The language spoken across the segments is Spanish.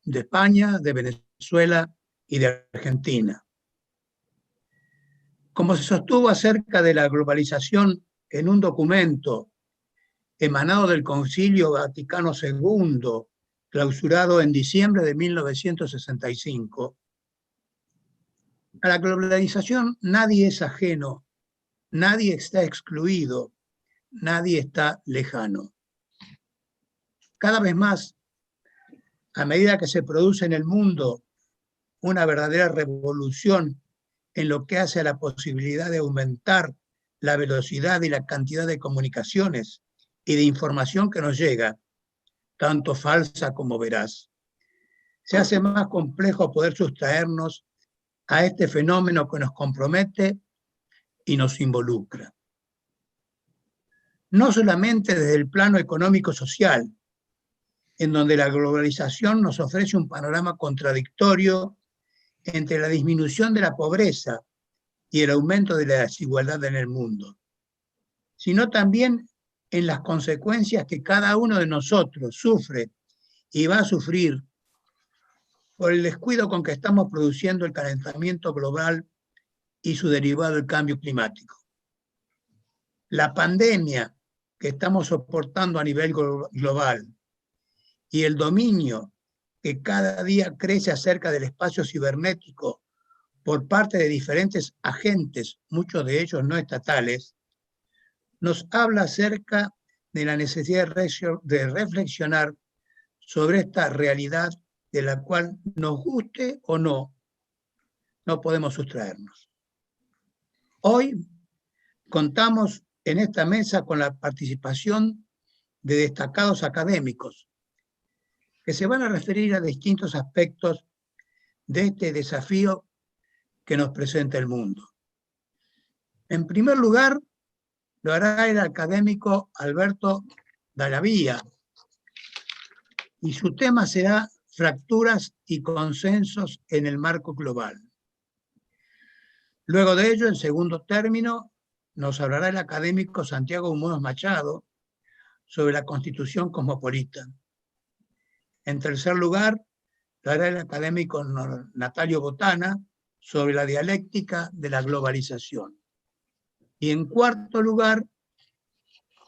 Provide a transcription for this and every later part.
de España, de Venezuela y de Argentina. Como se sostuvo acerca de la globalización en un documento emanado del Concilio Vaticano II, clausurado en diciembre de 1965, a la globalización nadie es ajeno, nadie está excluido, nadie está lejano. Cada vez más, a medida que se produce en el mundo una verdadera revolución en lo que hace a la posibilidad de aumentar la velocidad y la cantidad de comunicaciones y de información que nos llega, tanto falsa como veraz, se hace más complejo poder sustraernos a este fenómeno que nos compromete y nos involucra. No solamente desde el plano económico-social, en donde la globalización nos ofrece un panorama contradictorio entre la disminución de la pobreza y el aumento de la desigualdad en el mundo, sino también en las consecuencias que cada uno de nosotros sufre y va a sufrir por el descuido con que estamos produciendo el calentamiento global y su derivado, el cambio climático. La pandemia que estamos soportando a nivel global y el dominio que cada día crece acerca del espacio cibernético por parte de diferentes agentes, muchos de ellos no estatales, nos habla acerca de la necesidad de reflexionar sobre esta realidad de la cual, nos guste o no, no podemos sustraernos. Hoy contamos en esta mesa con la participación de destacados académicos que se van a referir a distintos aspectos de este desafío que nos presenta el mundo. En primer lugar, lo hará el académico Alberto Dallavia, y su tema será fracturas y consensos en el marco global. Luego de ello, en segundo término, nos hablará el académico Santiago Muñoz Machado sobre la Constitución cosmopolita. En tercer lugar, lo hará el académico Natalio Botana sobre la dialéctica de la globalización. Y en cuarto lugar,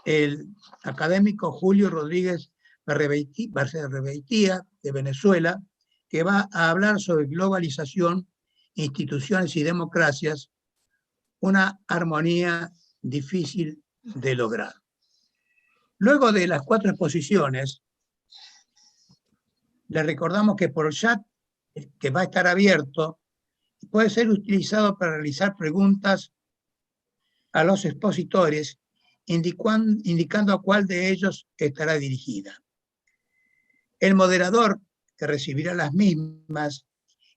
el académico Julio Rodríguez Barrebeitia, de Venezuela, que va a hablar sobre globalización, instituciones y democracias, una armonía difícil de lograr. Luego de las 4 exposiciones, les recordamos que por el chat, que va a estar abierto, puede ser utilizado para realizar preguntas a los expositores, indicando a cuál de ellos estará dirigida. El moderador, que recibirá las mismas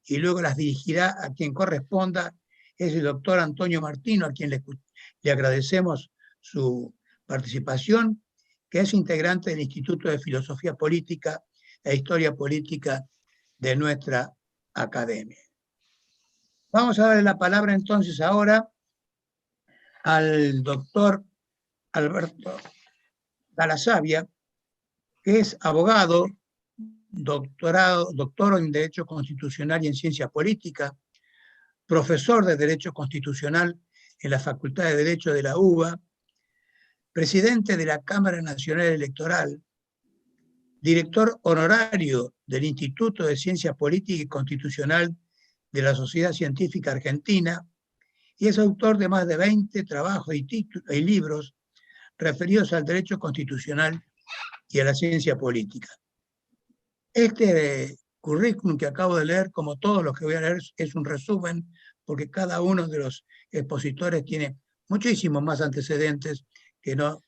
y luego las dirigirá a quien corresponda, es el doctor Antonio Martino, a quien le agradecemos su participación, que es integrante del Instituto de Filosofía Política e Historia Política de nuestra academia. Vamos a darle la palabra entonces ahora al doctor Alberto Dallavia, que es abogado, doctor en Derecho Constitucional y en Ciencia Política, profesor de Derecho Constitucional en la Facultad de Derecho de la UBA, presidente de la Cámara Nacional Electoral, director honorario del Instituto de Ciencia Política y Constitucional de la Sociedad Científica Argentina, y es autor de más de 20 trabajos y libros referidos al derecho constitucional y a la ciencia política. Este currículum que acabo de leer, como todos los que voy a leer, es un resumen, porque cada uno de los expositores tiene muchísimos más antecedentes que no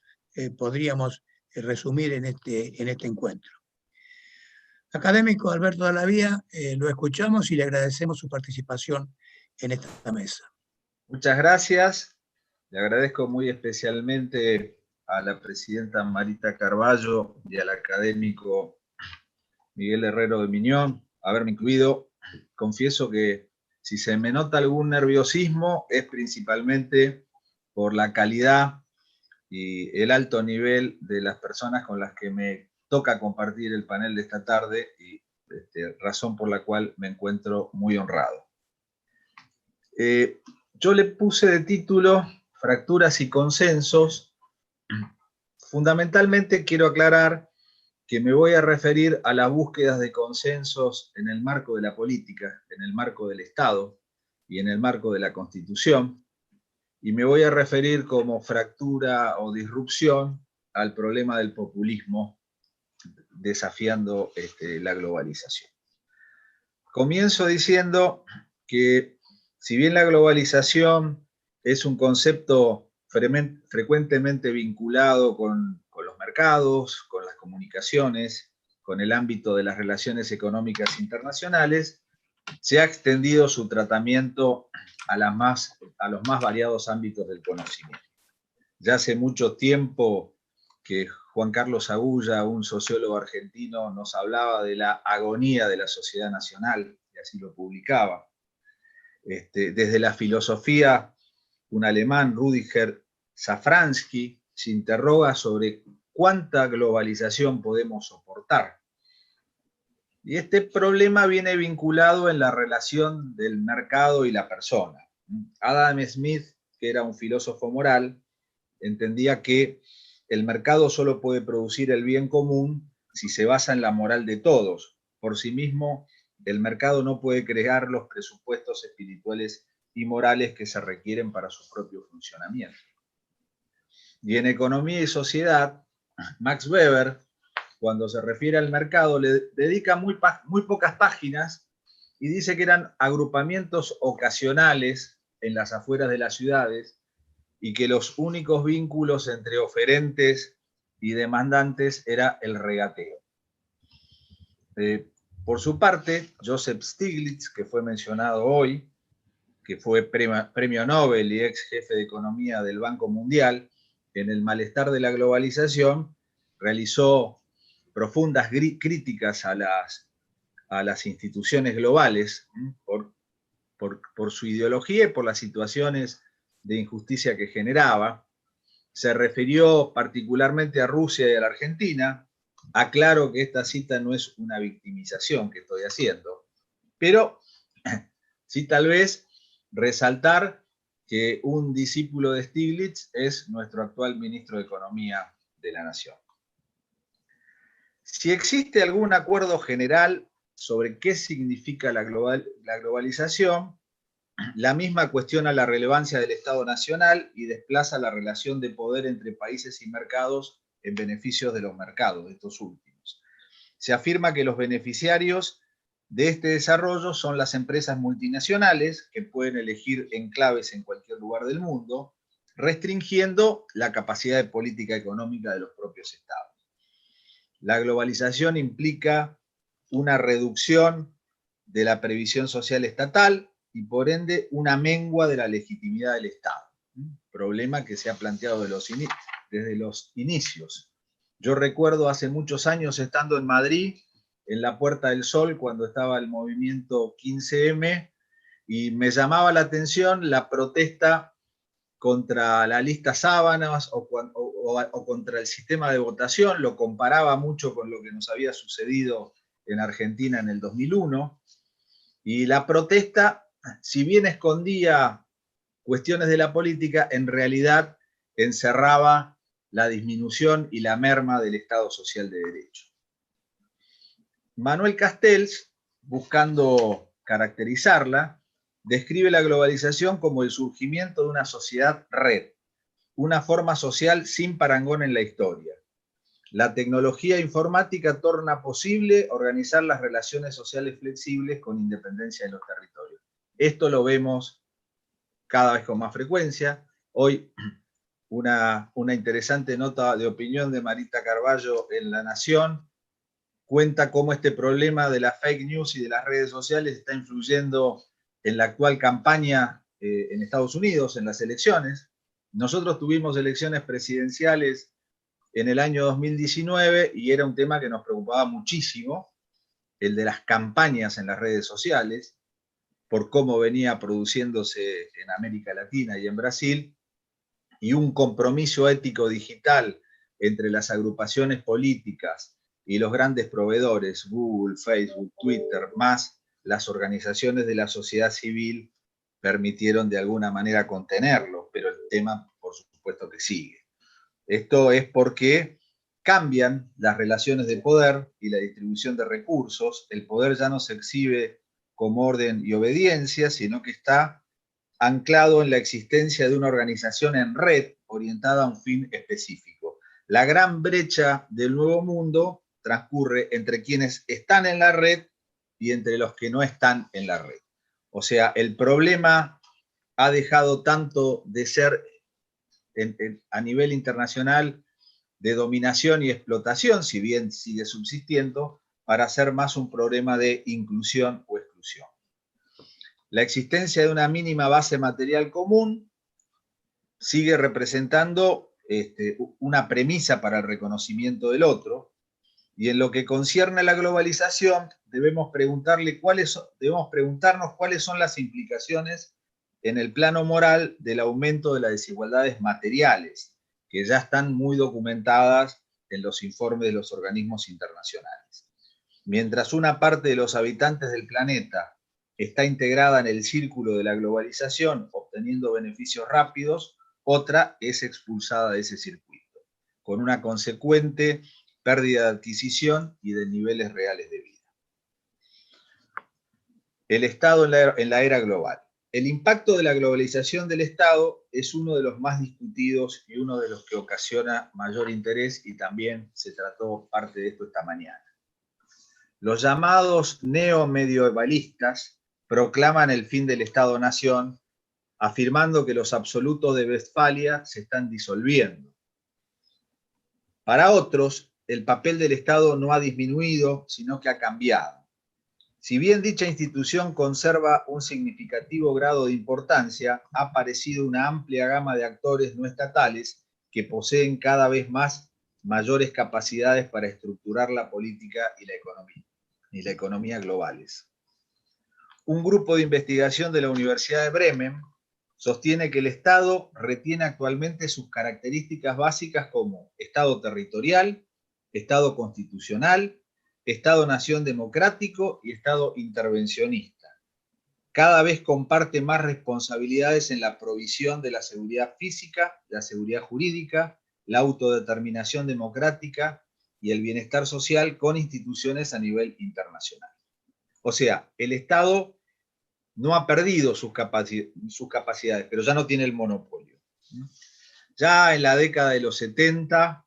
podríamos resumir en este encuentro. Académico Alberto Dallavia, lo escuchamos y le agradecemos su participación en esta mesa. Muchas gracias. Le agradezco muy especialmente a la presidenta Marita Carballo y al académico Miguel Herrero de Miñón haberme incluido. Confieso que si se me nota algún nerviosismo es principalmente por la calidad y el alto nivel de las personas con las que me toca compartir el panel de esta tarde, y razón por la cual me encuentro muy honrado. Yo le puse de título Fracturas y consensos. Fundamentalmente quiero aclarar que me voy a referir a las búsquedas de consensos en el marco de la política, en el marco del Estado y en el marco de la Constitución, y me voy a referir como fractura o disrupción al problema del populismo desafiando la globalización. Comienzo diciendo que si bien la globalización es un concepto frecuentemente vinculado con los mercados, con las comunicaciones, con el ámbito de las relaciones económicas internacionales, se ha extendido su tratamiento a los más variados ámbitos del conocimiento. Ya hace mucho tiempo que Juan Carlos Agulla, un sociólogo argentino, nos hablaba de la agonía de la sociedad nacional, y así lo publicaba. Desde la filosofía, un alemán, Rüdiger Safransky, se interroga sobre cuánta globalización podemos soportar. Y este problema viene vinculado en la relación del mercado y la persona. Adam Smith, que era un filósofo moral, entendía que el mercado solo puede producir el bien común si se basa en la moral de todos. Por sí mismo, el mercado no puede crear los presupuestos espirituales y morales que se requieren para su propio funcionamiento. Y en Economía y Sociedad, Max Weber, cuando se refiere al mercado, le dedica muy pocas páginas y dice que eran agrupamientos ocasionales en las afueras de las ciudades y que los únicos vínculos entre oferentes y demandantes era el regateo. Por su parte, Joseph Stiglitz, que fue mencionado hoy, que fue premio Nobel y ex jefe de economía del Banco Mundial, en El malestar de la globalización, realizó profundas críticas a las instituciones globales por su ideología y por las situaciones de injusticia que generaba. Se refirió particularmente a Rusia y a la Argentina. Aclaro que esta cita no es una victimización que estoy haciendo, pero sí tal vez resaltar que un discípulo de Stiglitz es nuestro actual ministro de Economía de la Nación. Si existe algún acuerdo general sobre qué significa la globalización, la misma cuestiona la relevancia del Estado Nacional y desplaza la relación de poder entre países y mercados en beneficio de los mercados, de estos últimos. Se afirma que los beneficiarios de este desarrollo son las empresas multinacionales que pueden elegir enclaves en cualquier lugar del mundo, restringiendo la capacidad de política económica de los propios estados. La globalización implica una reducción de la previsión social estatal y por ende una mengua de la legitimidad del Estado. Problema que se ha planteado desde los inicios. Yo recuerdo hace muchos años estando en Madrid, en la Puerta del Sol, cuando estaba el movimiento 15M, y me llamaba la atención la protesta contra la lista Sábanas o contra el sistema de votación. Lo comparaba mucho con lo que nos había sucedido en Argentina en el 2001, y la protesta, si bien escondía cuestiones de la política, en realidad encerraba la disminución y la merma del Estado social de derecho. Manuel Castells, buscando caracterizarla, describe la globalización como el surgimiento de una sociedad red, una forma social sin parangón en la historia. La tecnología informática torna posible organizar las relaciones sociales flexibles con independencia de los territorios. Esto lo vemos cada vez con más frecuencia. Hoy una interesante nota de opinión de Marita Carballo en La Nación cuenta cómo este problema de la fake news y de las redes sociales está influyendo en la actual campaña en Estados Unidos, en las elecciones. Nosotros tuvimos elecciones presidenciales en el año 2019 y era un tema que nos preocupaba muchísimo, el de las campañas en las redes sociales, por cómo venía produciéndose en América Latina y en Brasil, y un compromiso ético digital entre las agrupaciones políticas y los grandes proveedores, Google, Facebook, Twitter, más las organizaciones de la sociedad civil, permitieron de alguna manera contenerlo, pero el tema, por supuesto, que sigue. Esto es porque cambian las relaciones de poder y la distribución de recursos. El poder ya no se exhibe como orden y obediencia, sino que está anclado en la existencia de una organización en red orientada a un fin específico. La gran brecha del nuevo mundo transcurre entre quienes están en la red y entre los que no están en la red. O sea, el problema ha dejado tanto de ser a nivel internacional de dominación y explotación, si bien sigue subsistiendo, para ser más un problema de inclusión o exclusión. La existencia de una mínima base material común sigue representando una premisa para el reconocimiento del otro, y en lo que concierne a la globalización debemos preguntarnos cuáles son las implicaciones en el plano moral del aumento de las desigualdades materiales, que ya están muy documentadas en los informes de los organismos internacionales. Mientras una parte de los habitantes del planeta está integrada en el círculo de la globalización, obteniendo beneficios rápidos, otra es expulsada de ese circuito, con una consecuente pérdida de adquisición y de niveles reales de vida. El Estado en la era global. El impacto de la globalización del Estado es uno de los más discutidos y uno de los que ocasiona mayor interés, y también se trató parte de esto esta mañana. Los llamados neomedievalistas proclaman el fin del Estado-nación, afirmando que los absolutos de Westfalia se están disolviendo. Para otros, el papel del Estado no ha disminuido, sino que ha cambiado. Si bien dicha institución conserva un significativo grado de importancia, ha aparecido una amplia gama de actores no estatales que poseen cada vez más mayores capacidades para estructurar la política y la economía globales. Un grupo de investigación de la Universidad de Bremen sostiene que el Estado retiene actualmente sus características básicas como Estado territorial, Estado constitucional, Estado-nación democrático y Estado intervencionista. Cada vez comparte más responsabilidades en la provisión de la seguridad física, la seguridad jurídica, la autodeterminación democrática y el bienestar social con instituciones a nivel internacional. O sea, el Estado no ha perdido sus capacidades, pero ya no tiene el monopolio. Ya en la década de los 70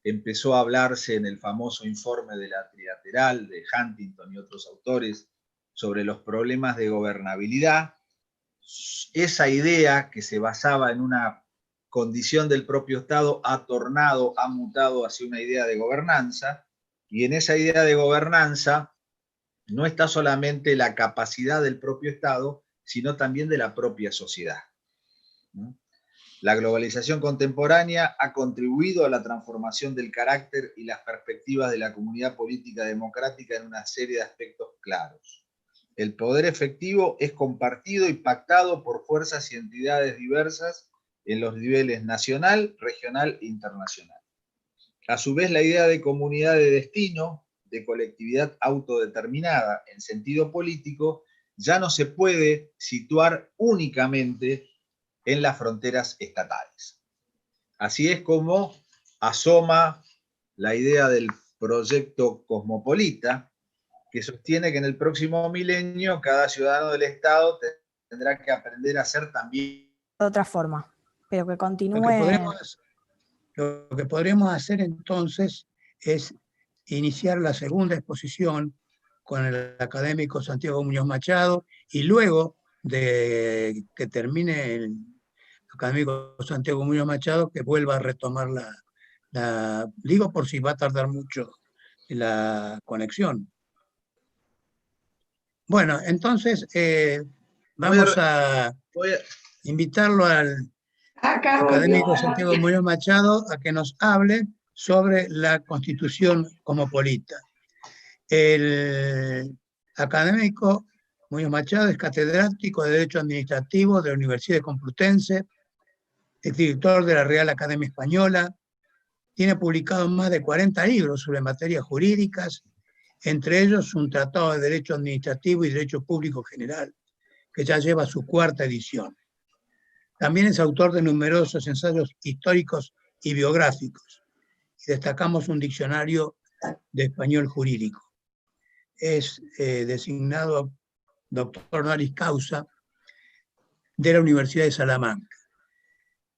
empezó a hablarse en el famoso informe de la Trilateral de Huntington y otros autores sobre los problemas de gobernabilidad. Esa idea, que se basaba en una condición del propio Estado, ha mutado hacia una idea de gobernanza, y en esa idea de gobernanza no está solamente la capacidad del propio Estado, sino también de la propia sociedad. La globalización contemporánea ha contribuido a la transformación del carácter y las perspectivas de la comunidad política democrática en una serie de aspectos claros. El poder efectivo es compartido y pactado por fuerzas y entidades diversas en los niveles nacional, regional e internacional. A su vez, la idea de comunidad de destino, de colectividad autodeterminada en sentido político, ya no se puede situar únicamente en las fronteras estatales. Así es como asoma la idea del proyecto cosmopolita, que sostiene que en el próximo milenio cada ciudadano del Estado tendrá que aprender a ser también de otra forma, pero que continúe. Lo que podríamos hacer entonces es iniciar la segunda exposición con el académico Santiago Muñoz Machado, y luego de que termine el académico Santiago Muñoz Machado, que vuelva a retomar digo por si va a tardar mucho la conexión. Bueno, entonces vamos a invitarlo al académico Santiago Muñoz Machado a que nos hable sobre la Constitución cosmopolita. El académico Muñoz Machado es catedrático de Derecho Administrativo de la Universidad Complutense, es director de la Real Academia Española, Tiene publicado más de 40 libros sobre materias jurídicas, entre ellos un tratado de Derecho Administrativo y Derecho Público General, que ya lleva su 4ª edición. También es autor de numerosos ensayos históricos y biográficos, y destacamos un diccionario de español jurídico. Es designado doctor honoris causa de la Universidad de Salamanca.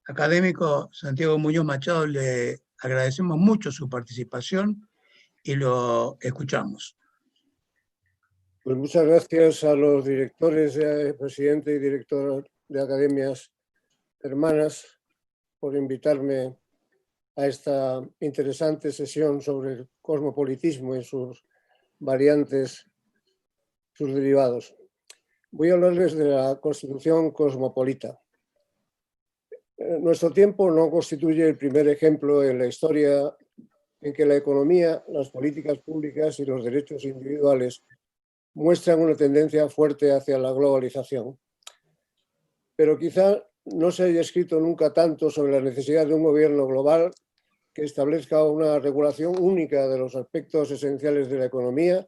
Académico Santiago Muñoz Machado, le agradecemos mucho su participación y lo escuchamos. Pues muchas gracias a los directores, presidente y director de academias hermanas por invitarme a esta interesante sesión sobre el cosmopolitismo y sus variantes, sus derivados. Voy a hablarles de la Constitución cosmopolita. Nuestro tiempo no constituye el primer ejemplo en la historia en que la economía, las políticas públicas y los derechos individuales muestran una tendencia fuerte hacia la globalización. Pero quizá no se haya escrito nunca tanto sobre la necesidad de un gobierno global que establezca una regulación única de los aspectos esenciales de la economía,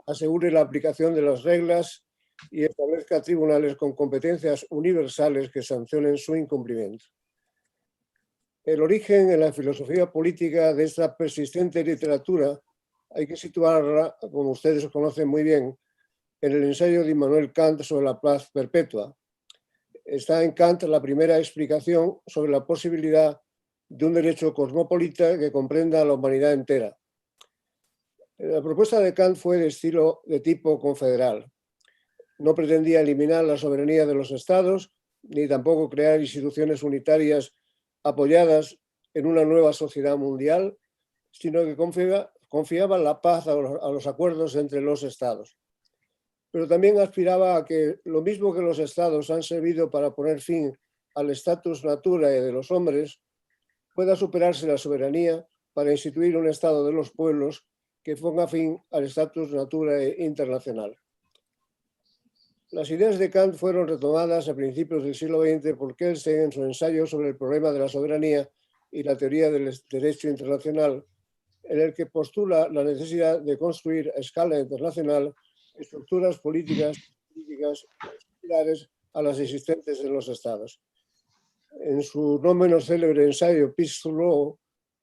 asegure la aplicación de las reglas y establezca tribunales con competencias universales que sancionen su incumplimiento. El origen en la filosofía política de esta persistente literatura hay que situarla, como ustedes conocen muy bien, en el ensayo de Immanuel Kant sobre la paz perpetua. Está en Kant la primera explicación sobre la posibilidad de un derecho cosmopolita que comprenda a la humanidad entera. La propuesta de Kant fue de tipo confederal. No pretendía eliminar la soberanía de los estados, ni tampoco crear instituciones unitarias apoyadas en una nueva sociedad mundial, sino que confiaba la paz a los acuerdos entre los estados. Pero también aspiraba a que lo mismo que los estados han servido para poner fin al status naturae de los hombres, pueda superarse la soberanía para instituir un estado de los pueblos que ponga fin al status naturae internacional. Las ideas de Kant fueron retomadas a principios del siglo XX por Kelsen en su ensayo sobre el problema de la soberanía y la teoría del derecho internacional, en el que postula la necesidad de construir a escala internacional estructuras políticas similares a las existentes en los estados. En su no menos célebre ensayo Peace to Law,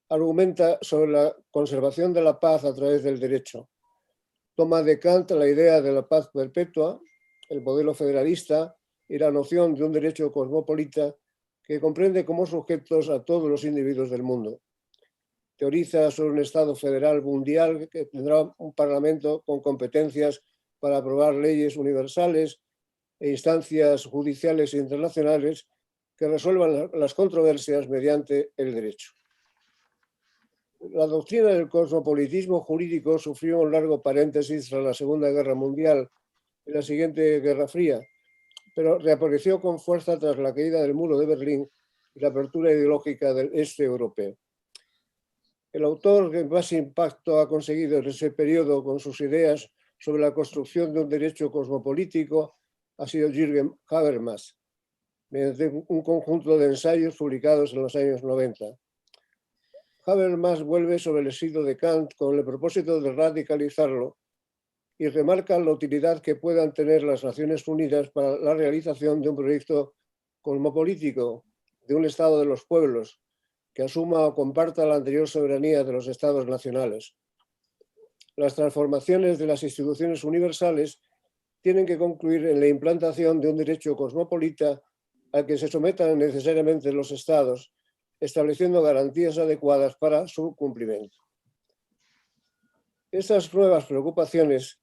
argumenta sobre la conservación de la paz a través del derecho. Toma de Kant la idea de la paz perpetua, el modelo federalista y la noción de un derecho cosmopolita que comprende como sujetos a todos los individuos del mundo. Teoriza sobre un Estado federal mundial que tendrá un parlamento con competencias para aprobar leyes universales e instancias judiciales internacionales que resuelvan las controversias mediante el derecho. La doctrina del cosmopolitismo jurídico sufrió un largo paréntesis tras la Segunda Guerra Mundial y la siguiente Guerra Fría, pero reapareció con fuerza tras la caída del muro de Berlín y la apertura ideológica del este europeo. El autor que más impacto ha conseguido en ese periodo con sus ideas sobre la construcción de un derecho cosmopolítico ha sido Jürgen Habermas, mediante un conjunto de ensayos publicados en los años 90. Habermas vuelve sobre el estilo de Kant con el propósito de radicalizarlo y remarca la utilidad que puedan tener las Naciones Unidas para la realización de un proyecto cosmopolítico, de un Estado de los pueblos, que asuma o comparta la anterior soberanía de los Estados nacionales. Las transformaciones de las instituciones universales tienen que concluir en la implantación de un derecho cosmopolita al que se sometan necesariamente los Estados, estableciendo garantías adecuadas para su cumplimiento. Estas nuevas preocupaciones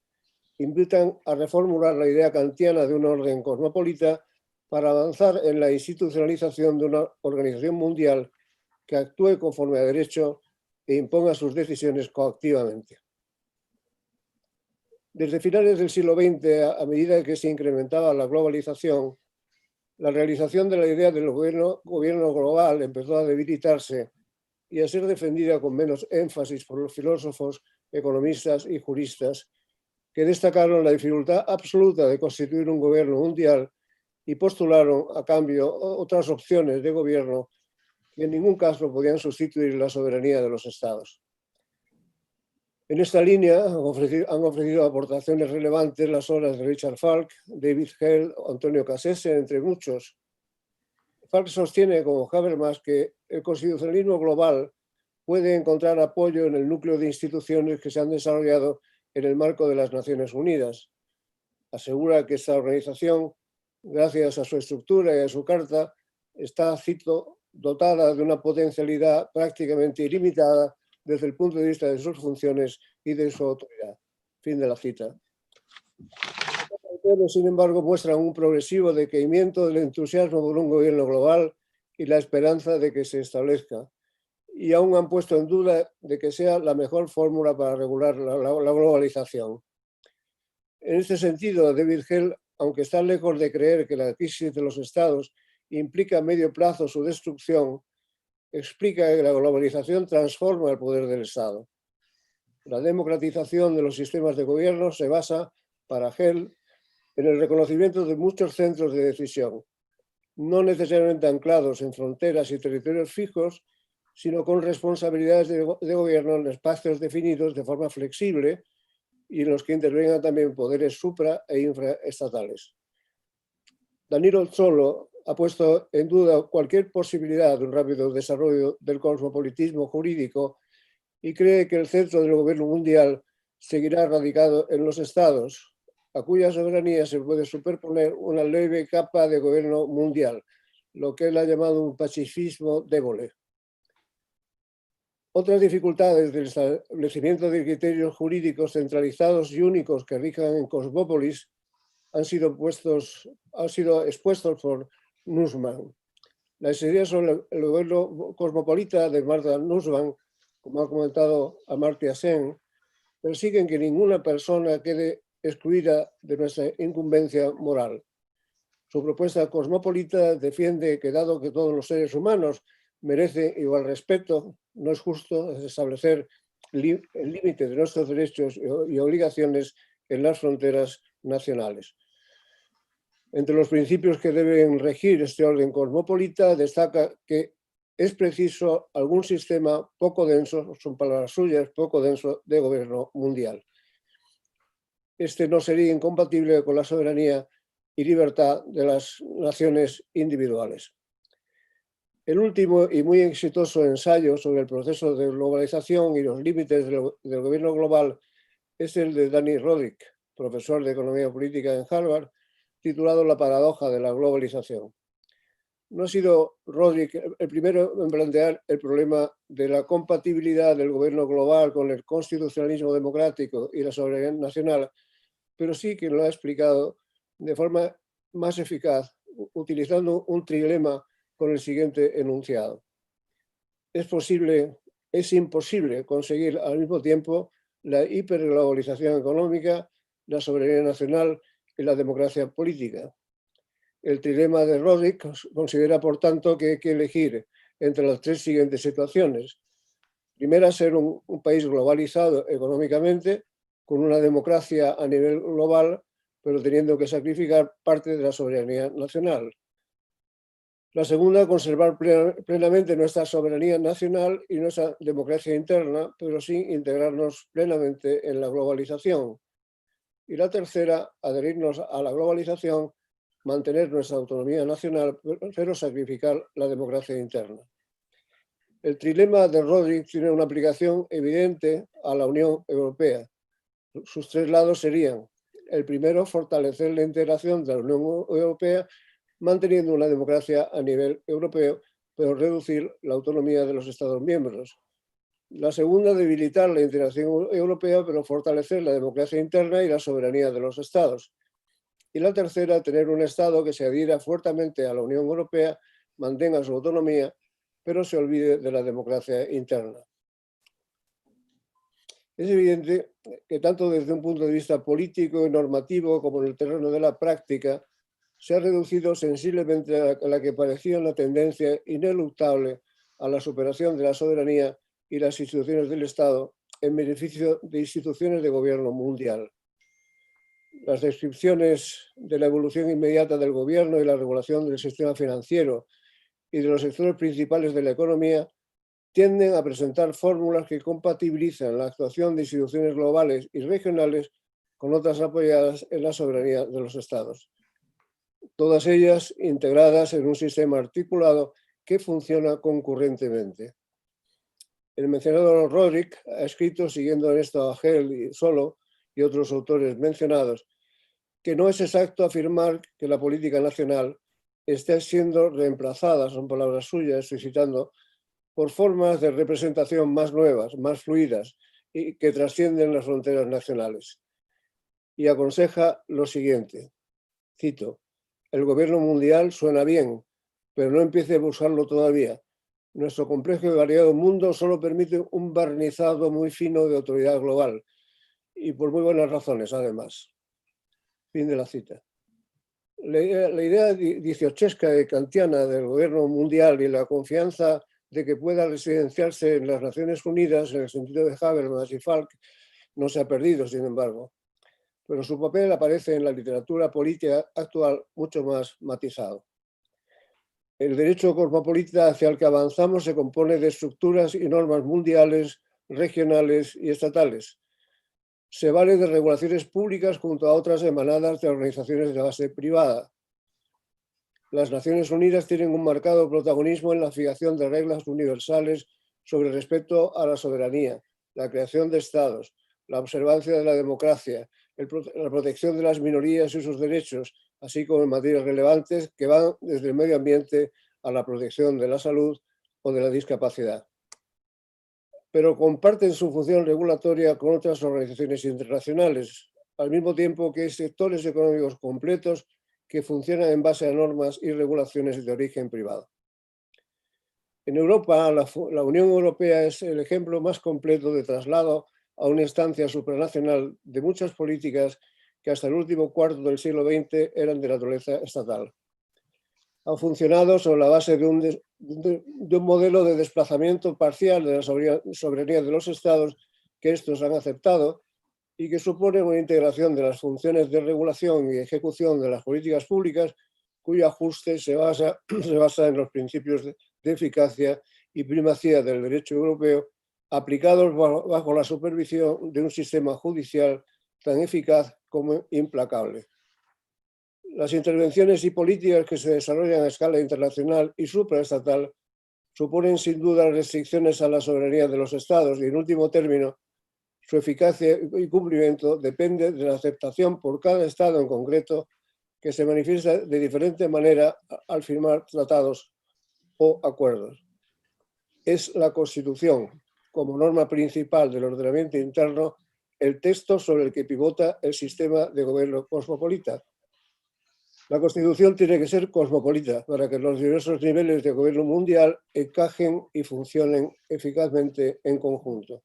invitan a reformular la idea kantiana de un orden cosmopolita para avanzar en la institucionalización de una organización mundial que actúe conforme a derecho e imponga sus decisiones coactivamente. Desde finales del siglo XX, a medida que se incrementaba la globalización, la realización de la idea del gobierno global empezó a debilitarse y a ser defendida con menos énfasis por los filósofos, economistas y juristas, que destacaron la dificultad absoluta de constituir un gobierno mundial y postularon, a cambio, otras opciones de gobierno que en ningún caso podían sustituir la soberanía de los estados. En esta línea han ofrecido aportaciones relevantes las obras de Richard Falk, David Hale, Antonio Cassese, entre muchos. Falk sostiene, como Habermas, que el constitucionalismo global puede encontrar apoyo en el núcleo de instituciones que se han desarrollado en el marco de las Naciones Unidas. Asegura que esta organización, gracias a su estructura y a su carta, está, cito, dotada de una potencialidad prácticamente ilimitada desde el punto de vista de sus funciones y de su autoridad. Fin de la cita. Sin embargo, muestran un progresivo decaimiento del entusiasmo por un gobierno global y la esperanza de que se establezca. Y aún han puesto en duda de que sea la mejor fórmula para regular la globalización. En este sentido, David Hale, aunque está lejos de creer que la crisis de los estados implica a medio plazo su destrucción, explica que la globalización transforma el poder del Estado. La democratización de los sistemas de gobierno se basa, para Hale, en el reconocimiento de muchos centros de decisión, no necesariamente anclados en fronteras y territorios fijos, sino con responsabilidades de gobierno en espacios definidos de forma flexible y en los que intervengan también poderes supra e infraestatales. Danilo Zola ha puesto en duda cualquier posibilidad de un rápido desarrollo del cosmopolitismo jurídico y cree que el centro del gobierno mundial seguirá radicado en los estados, a cuya soberanía se puede superponer una leve capa de gobierno mundial, lo que él ha llamado un pacifismo débole. Otras dificultades del establecimiento de criterios jurídicos centralizados y únicos que rijan en Cosmópolis han sido expuestos por Nussbaum. Las ideas sobre el gobierno cosmopolita de Martha Nussbaum, como ha comentado Amartya Sen, persiguen que ninguna persona quede excluida de nuestra incumbencia moral. Su propuesta cosmopolita defiende que, dado que todos los seres humanos merecen igual respeto, no es justo establecer el límite de nuestros derechos y obligaciones en las fronteras nacionales. Entre los principios que deben regir este orden cosmopolita destaca que es preciso algún sistema poco denso, son palabras suyas, poco denso de gobierno mundial. Este no sería incompatible con la soberanía y libertad de las naciones individuales. El último y muy exitoso ensayo sobre el proceso de globalización y los límites del gobierno global es el de Dani Rodrik, profesor de Economía Política en Harvard, titulado La paradoja de la globalización. No ha sido Rodrik el primero en plantear el problema de la compatibilidad del gobierno global con el constitucionalismo democrático y la soberanía nacional, pero sí que lo ha explicado de forma más eficaz, utilizando un trilema con el siguiente enunciado. Es imposible conseguir al mismo tiempo la hiperglobalización económica, la soberanía nacional y la democracia política. El trilema de Rodrik considera, por tanto, que hay que elegir entre las tres siguientes situaciones. Primera, ser un país globalizado económicamente, con una democracia a nivel global, pero teniendo que sacrificar parte de la soberanía nacional. La segunda, conservar plenamente nuestra soberanía nacional y nuestra democracia interna, pero sin integrarnos plenamente en la globalización. Y la tercera, adherirnos a la globalización, mantener nuestra autonomía nacional, pero sacrificar la democracia interna. El trilema de Rodrik tiene una aplicación evidente a la Unión Europea. Sus tres lados serían: el primero, fortalecer la integración de la Unión Europea, manteniendo una democracia a nivel europeo, pero reducir la autonomía de los Estados miembros. La segunda, debilitar la integración europea, pero fortalecer la democracia interna y la soberanía de los Estados. Y la tercera, tener un Estado que se adhiera fuertemente a la Unión Europea, mantenga su autonomía, pero se olvide de la democracia interna. Es evidente que tanto desde un punto de vista político y normativo como en el terreno de la práctica, se ha reducido sensiblemente a la que parecía una tendencia ineluctable a la superación de la soberanía y las instituciones del Estado en beneficio de instituciones de gobierno mundial. Las descripciones de la evolución inmediata del gobierno y la regulación del sistema financiero y de los sectores principales de la economía tienden a presentar fórmulas que compatibilizan la actuación de instituciones globales y regionales con otras apoyadas en la soberanía de los estados. Todas ellas integradas en un sistema articulado que funciona concurrentemente. El mencionado Rodrik ha escrito, siguiendo en esto a Hegel y Solow y otros autores mencionados, que no es exacto afirmar que la política nacional esté siendo reemplazada, son palabras suyas, estoy citando, por formas de representación más nuevas, más fluidas y que trascienden las fronteras nacionales. Y aconseja lo siguiente, cito, el gobierno mundial suena bien, pero no empiece a buscarlo todavía. Nuestro complejo y variado mundo solo permite un barnizado muy fino de autoridad global y por muy buenas razones, además. Fin de la cita. La idea dieciochesca y kantiana del gobierno mundial y la confianza de que pueda residenciarse en las Naciones Unidas, en el sentido de Habermas y Falk, no se ha perdido, sin embargo. Pero su papel aparece en la literatura política actual mucho más matizado. El derecho cosmopolita hacia el que avanzamos se compone de estructuras y normas mundiales, regionales y estatales. Se vale de regulaciones públicas junto a otras emanadas de organizaciones de base privada. Las Naciones Unidas tienen un marcado protagonismo en la fijación de reglas universales sobre respeto a la soberanía, la creación de estados, la observancia de la democracia, la protección de las minorías y sus derechos, así como en materias relevantes que van desde el medio ambiente a la protección de la salud o de la discapacidad. Pero comparten su función regulatoria con otras organizaciones internacionales, al mismo tiempo que hay sectores económicos completos que funcionan en base a normas y regulaciones de origen privado. En Europa, la Unión Europea es el ejemplo más completo de traslado a una instancia supranacional de muchas políticas que hasta el último cuarto del siglo XX eran de naturaleza estatal. Han funcionado sobre la base de un modelo de desplazamiento parcial de la soberanía de los estados que estos han aceptado y que supone una integración de las funciones de regulación y ejecución de las políticas públicas cuyo ajuste se basa en los principios de eficacia y primacía del derecho europeo aplicados bajo la supervisión de un sistema judicial tan eficaz como implacable. Las intervenciones y políticas que se desarrollan a escala internacional y supraestatal suponen sin duda restricciones a la soberanía de los estados y, en último término, su eficacia y cumplimiento depende de la aceptación por cada estado en concreto que se manifiesta de diferente manera al firmar tratados o acuerdos. Es la Constitución, como norma principal del ordenamiento interno, el texto sobre el que pivota el sistema de gobierno cosmopolita. La Constitución tiene que ser cosmopolita para que los diversos niveles de gobierno mundial encajen y funcionen eficazmente en conjunto.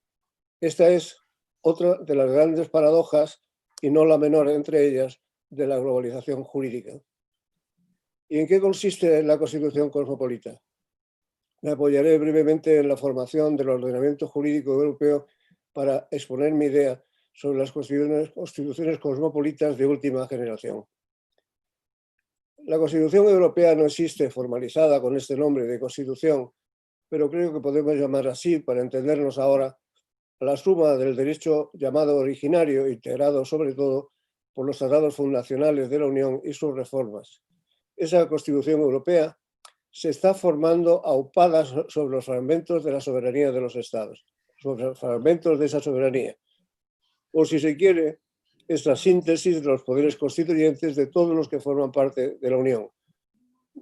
Esta es otra de las grandes paradojas, y no la menor entre ellas, de la globalización jurídica. ¿Y en qué consiste la Constitución cosmopolita? Me apoyaré brevemente en la formación del ordenamiento jurídico europeo para exponer mi idea sobre las constituciones cosmopolitas de última generación. La Constitución Europea no existe formalizada con este nombre de Constitución, pero creo que podemos llamar así, para entendernos ahora, la suma del derecho llamado originario, integrado sobre todo por los tratados fundacionales de la Unión y sus reformas. Esa Constitución Europea se está formando aupada sobre los fragmentos de la soberanía de los estados, sobre los fragmentos de esa soberanía. O si se quiere, es la síntesis de los poderes constituyentes de todos los que forman parte de la Unión.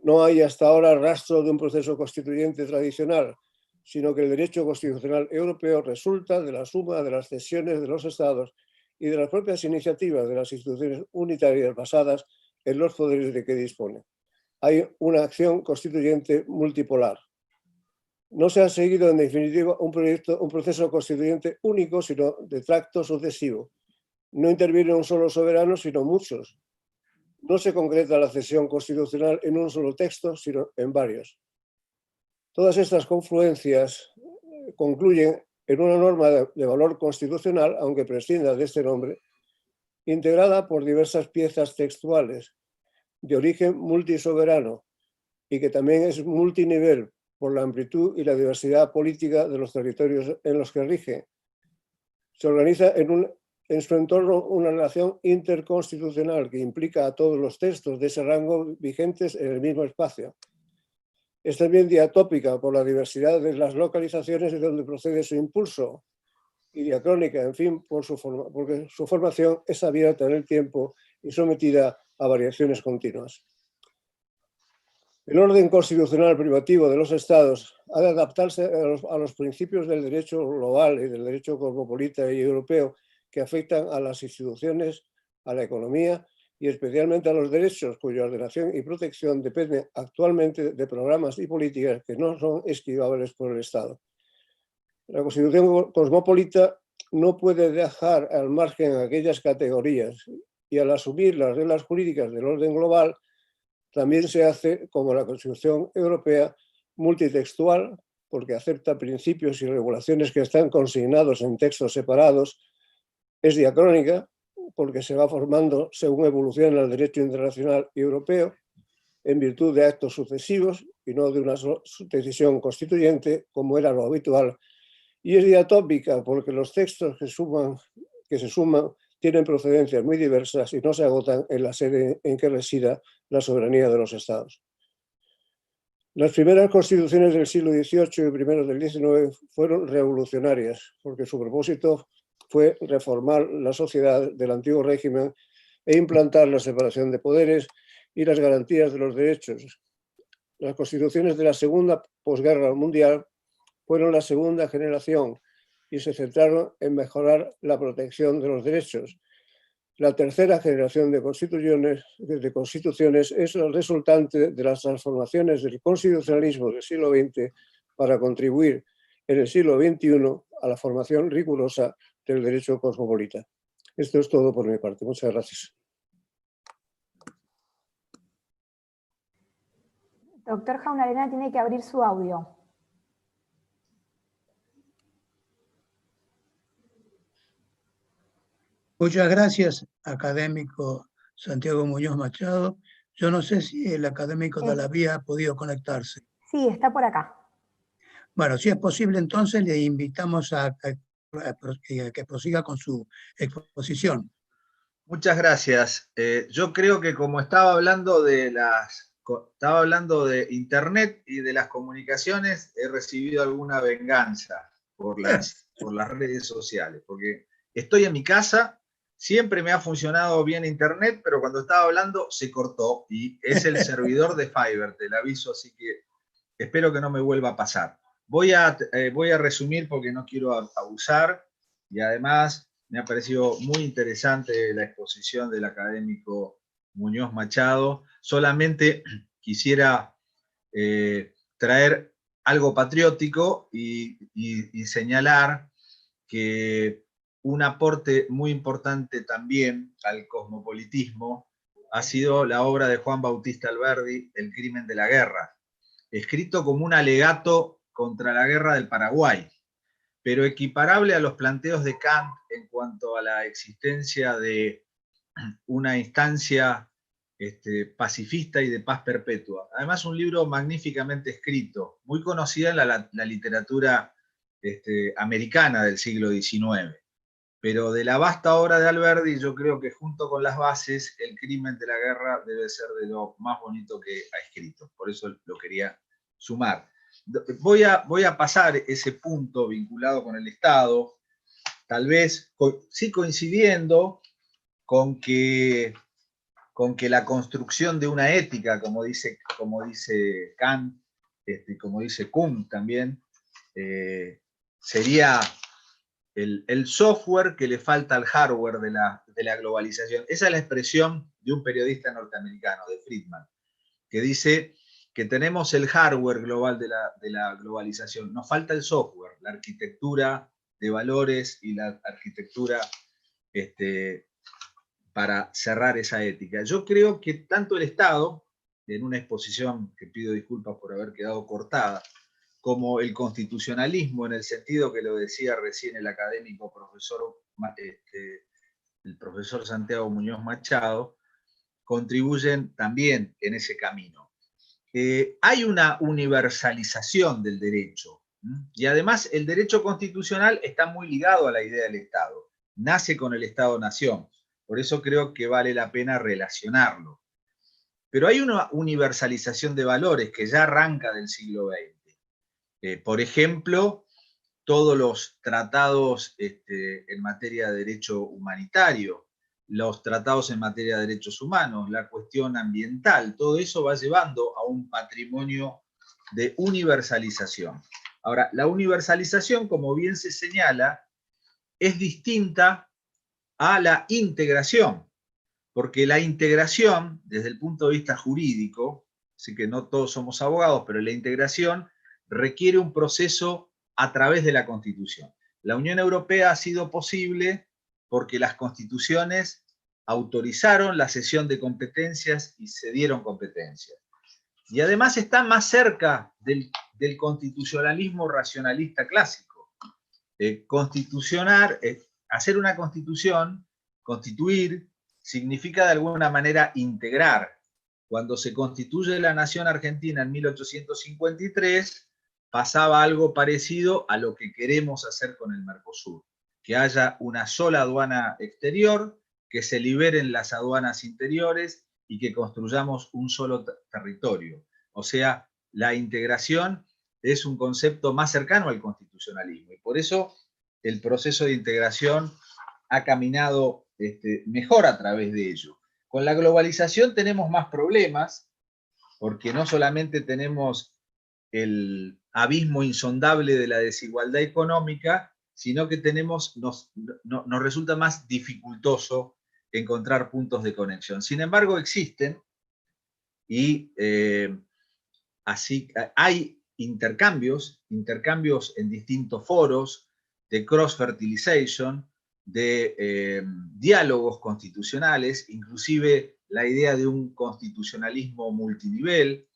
No hay hasta ahora rastro de un proceso constituyente tradicional, sino que el derecho constitucional europeo resulta de la suma de las cesiones de los estados y de las propias iniciativas de las instituciones unitarias basadas en los poderes de que dispone. Hay una acción constituyente multipolar. No se ha seguido, en definitiva, un proceso constituyente único, sino de tracto sucesivo. No interviene un solo soberano, sino muchos. No se concreta la cesión constitucional en un solo texto, sino en varios. Todas estas confluencias concluyen en una norma de valor constitucional, aunque prescinda de este nombre, integrada por diversas piezas textuales de origen multisoberano y que también es multinivel por la amplitud y la diversidad política de los territorios en los que rige. Se organiza en su entorno una relación interconstitucional que implica a todos los textos de ese rango vigentes en el mismo espacio. Es también diatópica por la diversidad de las localizaciones de donde procede su impulso, y diacrónica, en fin, porque su formación es abierta en el tiempo y sometida a variaciones continuas. El orden constitucional privativo de los estados ha de adaptarse a los principios del derecho global y del derecho cosmopolita y europeo que afectan a las instituciones, a la economía y especialmente a los derechos cuya ordenación y protección dependen actualmente de programas y políticas que no son esquivables por el Estado. La Constitución cosmopolita no puede dejar al margen aquellas categorías y al asumir las reglas jurídicas del orden global también se hace como la Constitución Europea multitextual, porque acepta principios y regulaciones que están consignados en textos separados. Es diacrónica, porque se va formando según evoluciona el derecho internacional y europeo, en virtud de actos sucesivos y no de una decisión constituyente, como era lo habitual. Y es diatópica, porque los textos que se suman tienen procedencias muy diversas y no se agotan en la sede en que resida la soberanía de los estados. Las primeras constituciones del siglo XVIII y primeros del XIX fueron revolucionarias, porque su propósito fue reformar la sociedad del antiguo régimen e implantar la separación de poderes y las garantías de los derechos. Las constituciones de la segunda posguerra mundial fueron la segunda generación y se centraron en mejorar la protección de los derechos. La tercera generación de constituciones es el resultante de las transformaciones del constitucionalismo del siglo XX para contribuir en el siglo XXI a la formación rigurosa del derecho cosmopolita. Esto es todo por mi parte. Muchas gracias. Doctor Jaunarena tiene que abrir su audio. Muchas gracias, académico Santiago Muñoz Machado. Yo no sé si el académico Dalabía ha podido conectarse. Sí, está por acá. Bueno, si es posible, entonces le invitamos a que prosiga con su exposición. Muchas gracias. Yo creo que como estaba hablando de Internet y de las comunicaciones, he recibido alguna venganza por las redes sociales, porque estoy en mi casa, siempre me ha funcionado bien Internet, pero cuando estaba hablando se cortó y es el servidor de Fiverr, te lo aviso, así que espero que no me vuelva a pasar. Voy a resumir porque no quiero abusar y además me ha parecido muy interesante la exposición del académico Muñoz Machado. Solamente quisiera traer algo patriótico y señalar que un aporte muy importante también al cosmopolitismo ha sido la obra de Juan Bautista Alberdi, El crimen de la guerra, escrito como un alegato contra la guerra del Paraguay, pero equiparable a los planteos de Kant en cuanto a la existencia de una instancia pacifista y de paz perpetua. Además, un libro magníficamente escrito, muy conocida en la literatura americana del siglo XIX. Pero de la vasta obra de Alberdi, yo creo que junto con las bases, El crimen de la guerra debe ser de lo más bonito que ha escrito. Por eso lo quería sumar. Voy a pasar ese punto vinculado con el Estado, tal vez sí coincidiendo con que la construcción de una ética, como dice Kant, como dice Kuhn también, sería el software que le falta al hardware de la globalización. Esa es la expresión de un periodista norteamericano, de Friedman, que dice que tenemos el hardware global de la globalización, nos falta el software, la arquitectura de valores y la arquitectura para cerrar esa ética. Yo creo que tanto el Estado, en una exposición que pido disculpas por haber quedado cortada, como el constitucionalismo, en el sentido que lo decía recién el académico el profesor Santiago Muñoz Machado, contribuyen también en ese camino. hay una universalización del derecho. Y además el derecho constitucional está muy ligado a la idea del Estado. Nace con el Estado-Nación. Por eso creo que vale la pena relacionarlo. Pero hay una universalización de valores que ya arranca del siglo XX. Por ejemplo, todos los tratados en materia de derecho humanitario, los tratados en materia de derechos humanos, la cuestión ambiental, todo eso va llevando a un patrimonio de universalización. Ahora, la universalización, como bien se señala, es distinta a la integración, porque la integración, desde el punto de vista jurídico, así que no todos somos abogados, pero la integración requiere un proceso a través de la Constitución. La Unión Europea ha sido posible porque las constituciones autorizaron la cesión de competencias y cedieron competencias. Y además está más cerca del constitucionalismo racionalista clásico. Hacer una constitución, constituir, significa de alguna manera integrar. Cuando se constituye la nación argentina en 1853, pasaba algo parecido a lo que queremos hacer con el Mercosur, que haya una sola aduana exterior, que se liberen las aduanas interiores y que construyamos un solo territorio. O sea, la integración es un concepto más cercano al constitucionalismo y por eso el proceso de integración ha caminado mejor a través de ello. Con la globalización tenemos más problemas, porque no solamente tenemos el abismo insondable de la desigualdad económica, sino que nos resulta más dificultoso encontrar puntos de conexión. Sin embargo, existen y así hay intercambios en distintos foros de cross-fertilization, de diálogos constitucionales, inclusive la idea de un constitucionalismo multinivel.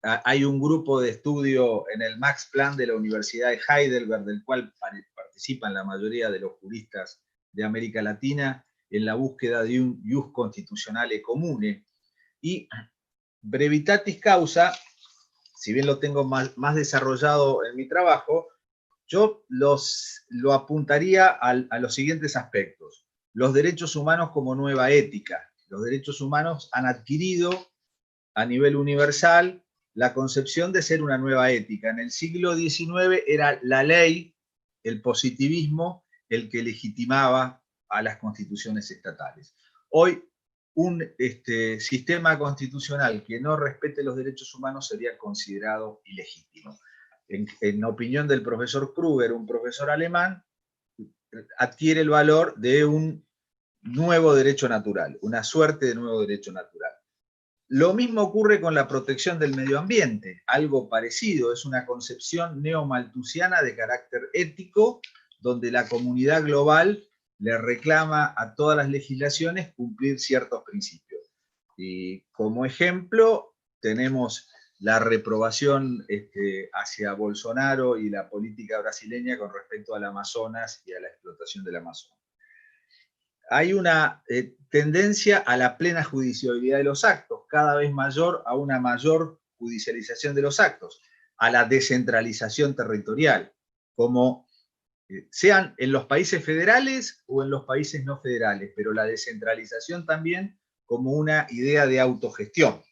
Hay un grupo de estudio en el Max Planck de la Universidad de Heidelberg, del cual participan la mayoría de los juristas de América Latina, en la búsqueda de un ius constitucionale comune. Y brevitatis causa, si bien lo tengo más desarrollado en mi trabajo, yo lo apuntaría a los siguientes aspectos. Los derechos humanos como nueva ética. Los derechos humanos han adquirido a nivel universal la concepción de ser una nueva ética. En el siglo XIX era la ley, el positivismo, el que legitimaba a las constituciones estatales. Hoy, un sistema constitucional que no respete los derechos humanos sería considerado ilegítimo. En opinión del profesor Kruger, un profesor alemán, adquiere el valor de un nuevo derecho natural, una suerte de nuevo derecho natural. Lo mismo ocurre con la protección del medio ambiente, algo parecido, es una concepción neomalthusiana de carácter ético, donde la comunidad global le reclama a todas las legislaciones cumplir ciertos principios. Y como ejemplo, tenemos la reprobación hacia Bolsonaro y la política brasileña con respecto al Amazonas y a la explotación del Amazonas. Hay una tendencia a la plena judicialidad de los actos, cada vez mayor, a una mayor judicialización de los actos, a la descentralización territorial, como sean en los países federales o en los países no federales, pero la descentralización también como una idea de autogestión.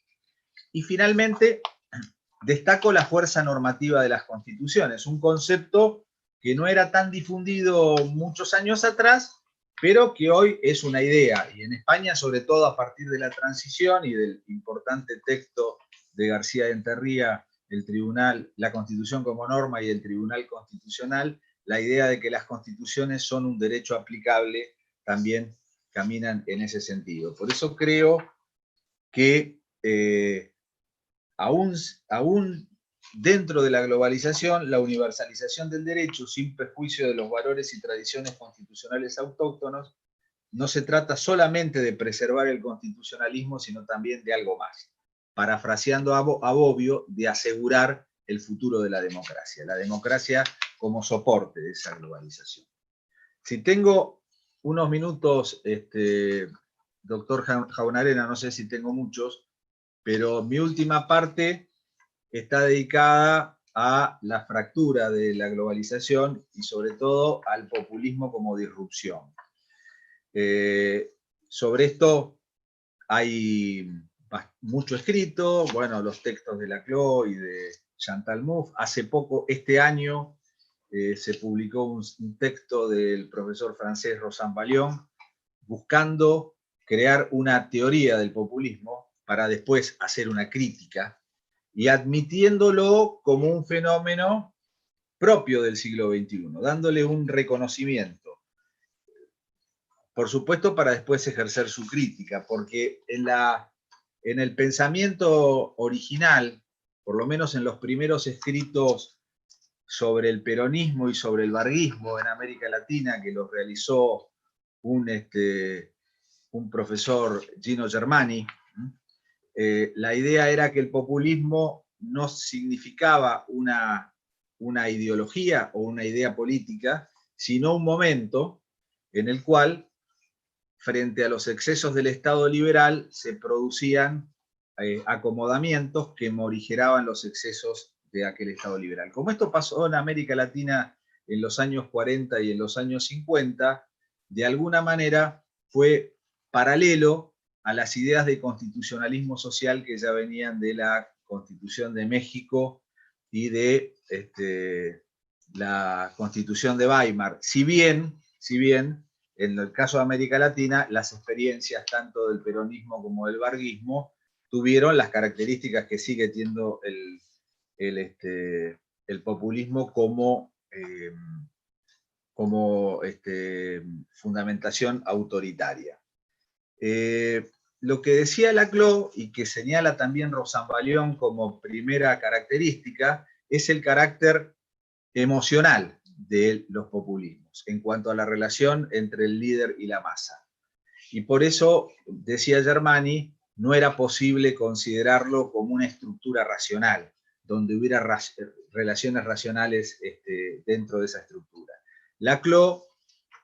Y finalmente, destaco la fuerza normativa de las constituciones, un concepto que no era tan difundido muchos años atrás, pero que hoy es una idea, y en España, sobre todo a partir de la transición y del importante texto de García de Enterría, el tribunal, la Constitución como norma y el Tribunal Constitucional, la idea de que las constituciones son un derecho aplicable también caminan en ese sentido. Por eso creo que aún dentro de la globalización, la universalización del derecho sin perjuicio de los valores y tradiciones constitucionales autóctonos, no se trata solamente de preservar el constitucionalismo, sino también de algo más. Parafraseando a Bobbio, de asegurar el futuro de la democracia como soporte de esa globalización. Si tengo unos minutos, doctor Jaunarena, no sé si tengo muchos, pero mi última parte está dedicada a la fractura de la globalización y sobre todo al populismo como disrupción. Sobre esto hay mucho escrito, bueno, los textos de Laclau y de Chantal Mouffe. Hace poco, este año, se publicó un texto del profesor francés Rosan Balion, buscando crear una teoría del populismo para después hacer una crítica y admitiéndolo como un fenómeno propio del siglo XXI, dándole un reconocimiento. Por supuesto, para después ejercer su crítica, porque en el pensamiento original, por lo menos en los primeros escritos sobre el peronismo y sobre el varguismo en América Latina, que los realizó un profesor, Gino Germani, la idea era que el populismo no significaba una ideología o una idea política, sino un momento en el cual, frente a los excesos del Estado liberal, se producían acomodamientos que morigeraban los excesos de aquel Estado liberal. Como esto pasó en América Latina en los años 40 y en los años 50, de alguna manera fue paralelo a las ideas de constitucionalismo social que ya venían de la Constitución de México y de la Constitución de Weimar. Si bien en el caso de América Latina, las experiencias tanto del peronismo como del varguismo tuvieron las características que sigue teniendo el populismo como fundamentación autoritaria. Lo que decía Laclau y que señala también Rosan Balion como primera característica es el carácter emocional de los populismos en cuanto a la relación entre el líder y la masa. Y por eso, decía Germani, no era posible considerarlo como una estructura racional, donde hubiera relaciones racionales dentro de esa estructura. Laclau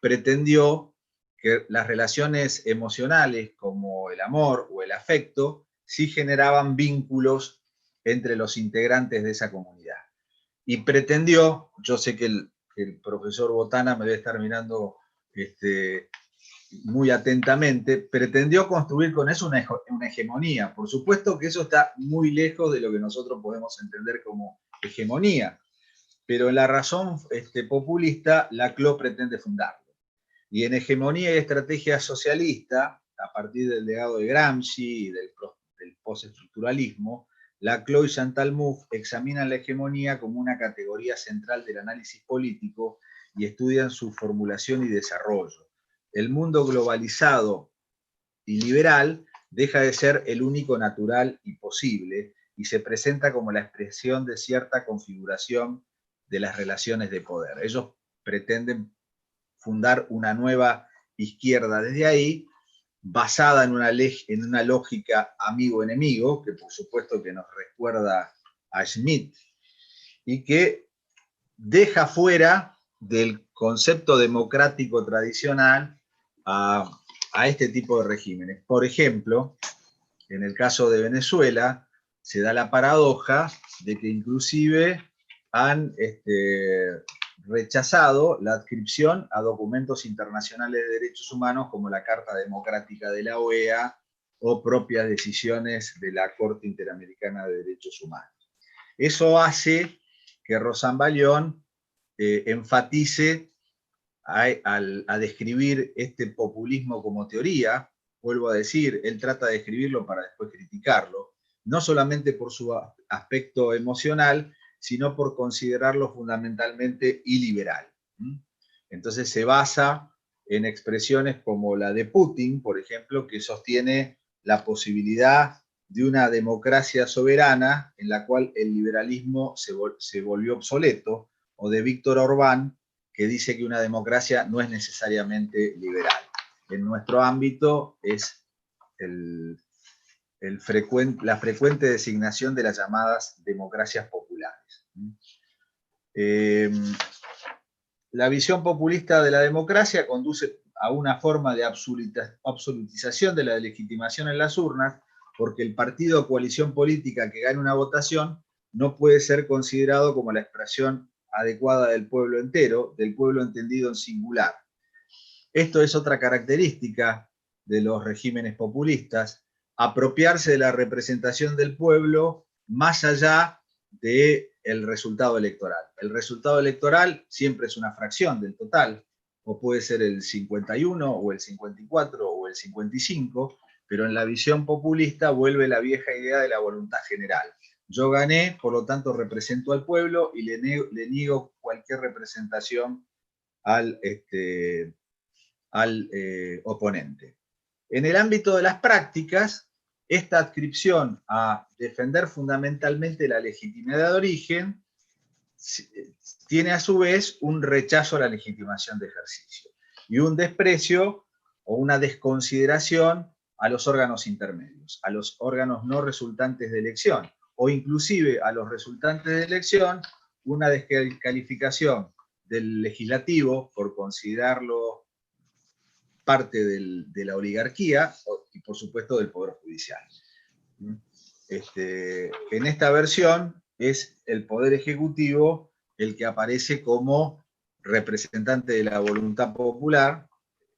pretendió que las relaciones emocionales, como el amor o el afecto, sí generaban vínculos entre los integrantes de esa comunidad. Y pretendió, yo sé que el profesor Botana me debe estar mirando muy atentamente, pretendió construir con eso una hegemonía. Por supuesto que eso está muy lejos de lo que nosotros podemos entender como hegemonía, pero en la razón populista, Laclau pretende fundarlo. Y en Hegemonía y Estrategia Socialista, a partir del legado de Gramsci y del postestructuralismo, Laclau y Chantal Mouffe examinan la hegemonía como una categoría central del análisis político y estudian su formulación y desarrollo. El mundo globalizado y liberal deja de ser el único natural y posible y se presenta como la expresión de cierta configuración de las relaciones de poder. Ellos pretenden fundar una nueva izquierda desde ahí, basada en una lógica amigo-enemigo, que por supuesto que nos recuerda a Schmitt, y que deja fuera del concepto democrático tradicional a este tipo de regímenes. Por ejemplo, en el caso de Venezuela, se da la paradoja de que inclusive han rechazado la adscripción a documentos internacionales de derechos humanos como la Carta Democrática de la OEA o propias decisiones de la Corte Interamericana de Derechos Humanos. Eso hace que Rosan Balion enfatice a describir este populismo como teoría. Vuelvo a decir, él trata de describirlo para después criticarlo, no solamente por su aspecto emocional, sino por considerarlo fundamentalmente iliberal. Entonces se basa en expresiones como la de Putin, por ejemplo, que sostiene la posibilidad de una democracia soberana en la cual el liberalismo se volvió obsoleto, o de Víctor Orbán, que dice que una democracia no es necesariamente liberal. En nuestro ámbito es la frecuente designación de las llamadas democracias populares. La visión populista de la democracia conduce a una forma de absolutización de la legitimación en las urnas, porque el partido o coalición política que gane una votación no puede ser considerado como la expresión adecuada del pueblo entero, del pueblo entendido en singular. Esto es otra característica de los regímenes populistas, apropiarse de la representación del pueblo más allá del resultado electoral. El resultado electoral siempre es una fracción del total, o puede ser el 51, o el 54, o el 55, pero en la visión populista vuelve la vieja idea de la voluntad general. Yo gané, por lo tanto represento al pueblo y le niego cualquier representación al oponente. En el ámbito de las prácticas, esta adscripción a defender fundamentalmente la legitimidad de origen tiene a su vez un rechazo a la legitimación de ejercicio y un desprecio o una desconsideración a los órganos intermedios, a los órganos no resultantes de elección, o inclusive a los resultantes de elección, una descalificación del legislativo por considerarlo parte de la oligarquía y por supuesto del Poder Judicial. En esta versión es el Poder Ejecutivo el que aparece como representante de la voluntad popular,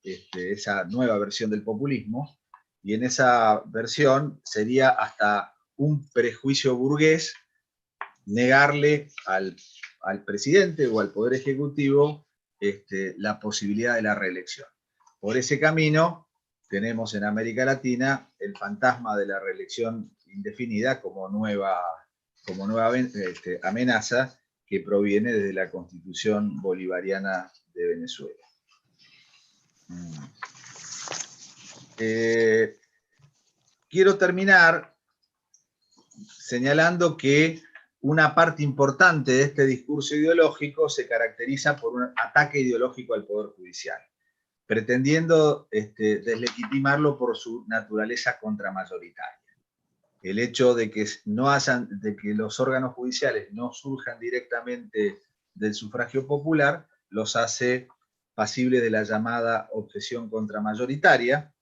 esa nueva versión del populismo, y en esa versión sería hasta un prejuicio burgués negarle al presidente o al Poder Ejecutivo la posibilidad de la reelección. Por ese camino tenemos en América Latina el fantasma de la reelección indefinida como nueva amenaza que proviene desde la Constitución bolivariana de Venezuela. Quiero terminar señalando que una parte importante de este discurso ideológico se caracteriza por un ataque ideológico al Poder Judicial, pretendiendo deslegitimarlo por su naturaleza contramayoritaria. El hecho de que los órganos judiciales no surjan directamente del sufragio popular los hace pasibles de la llamada objeción contramayoritaria,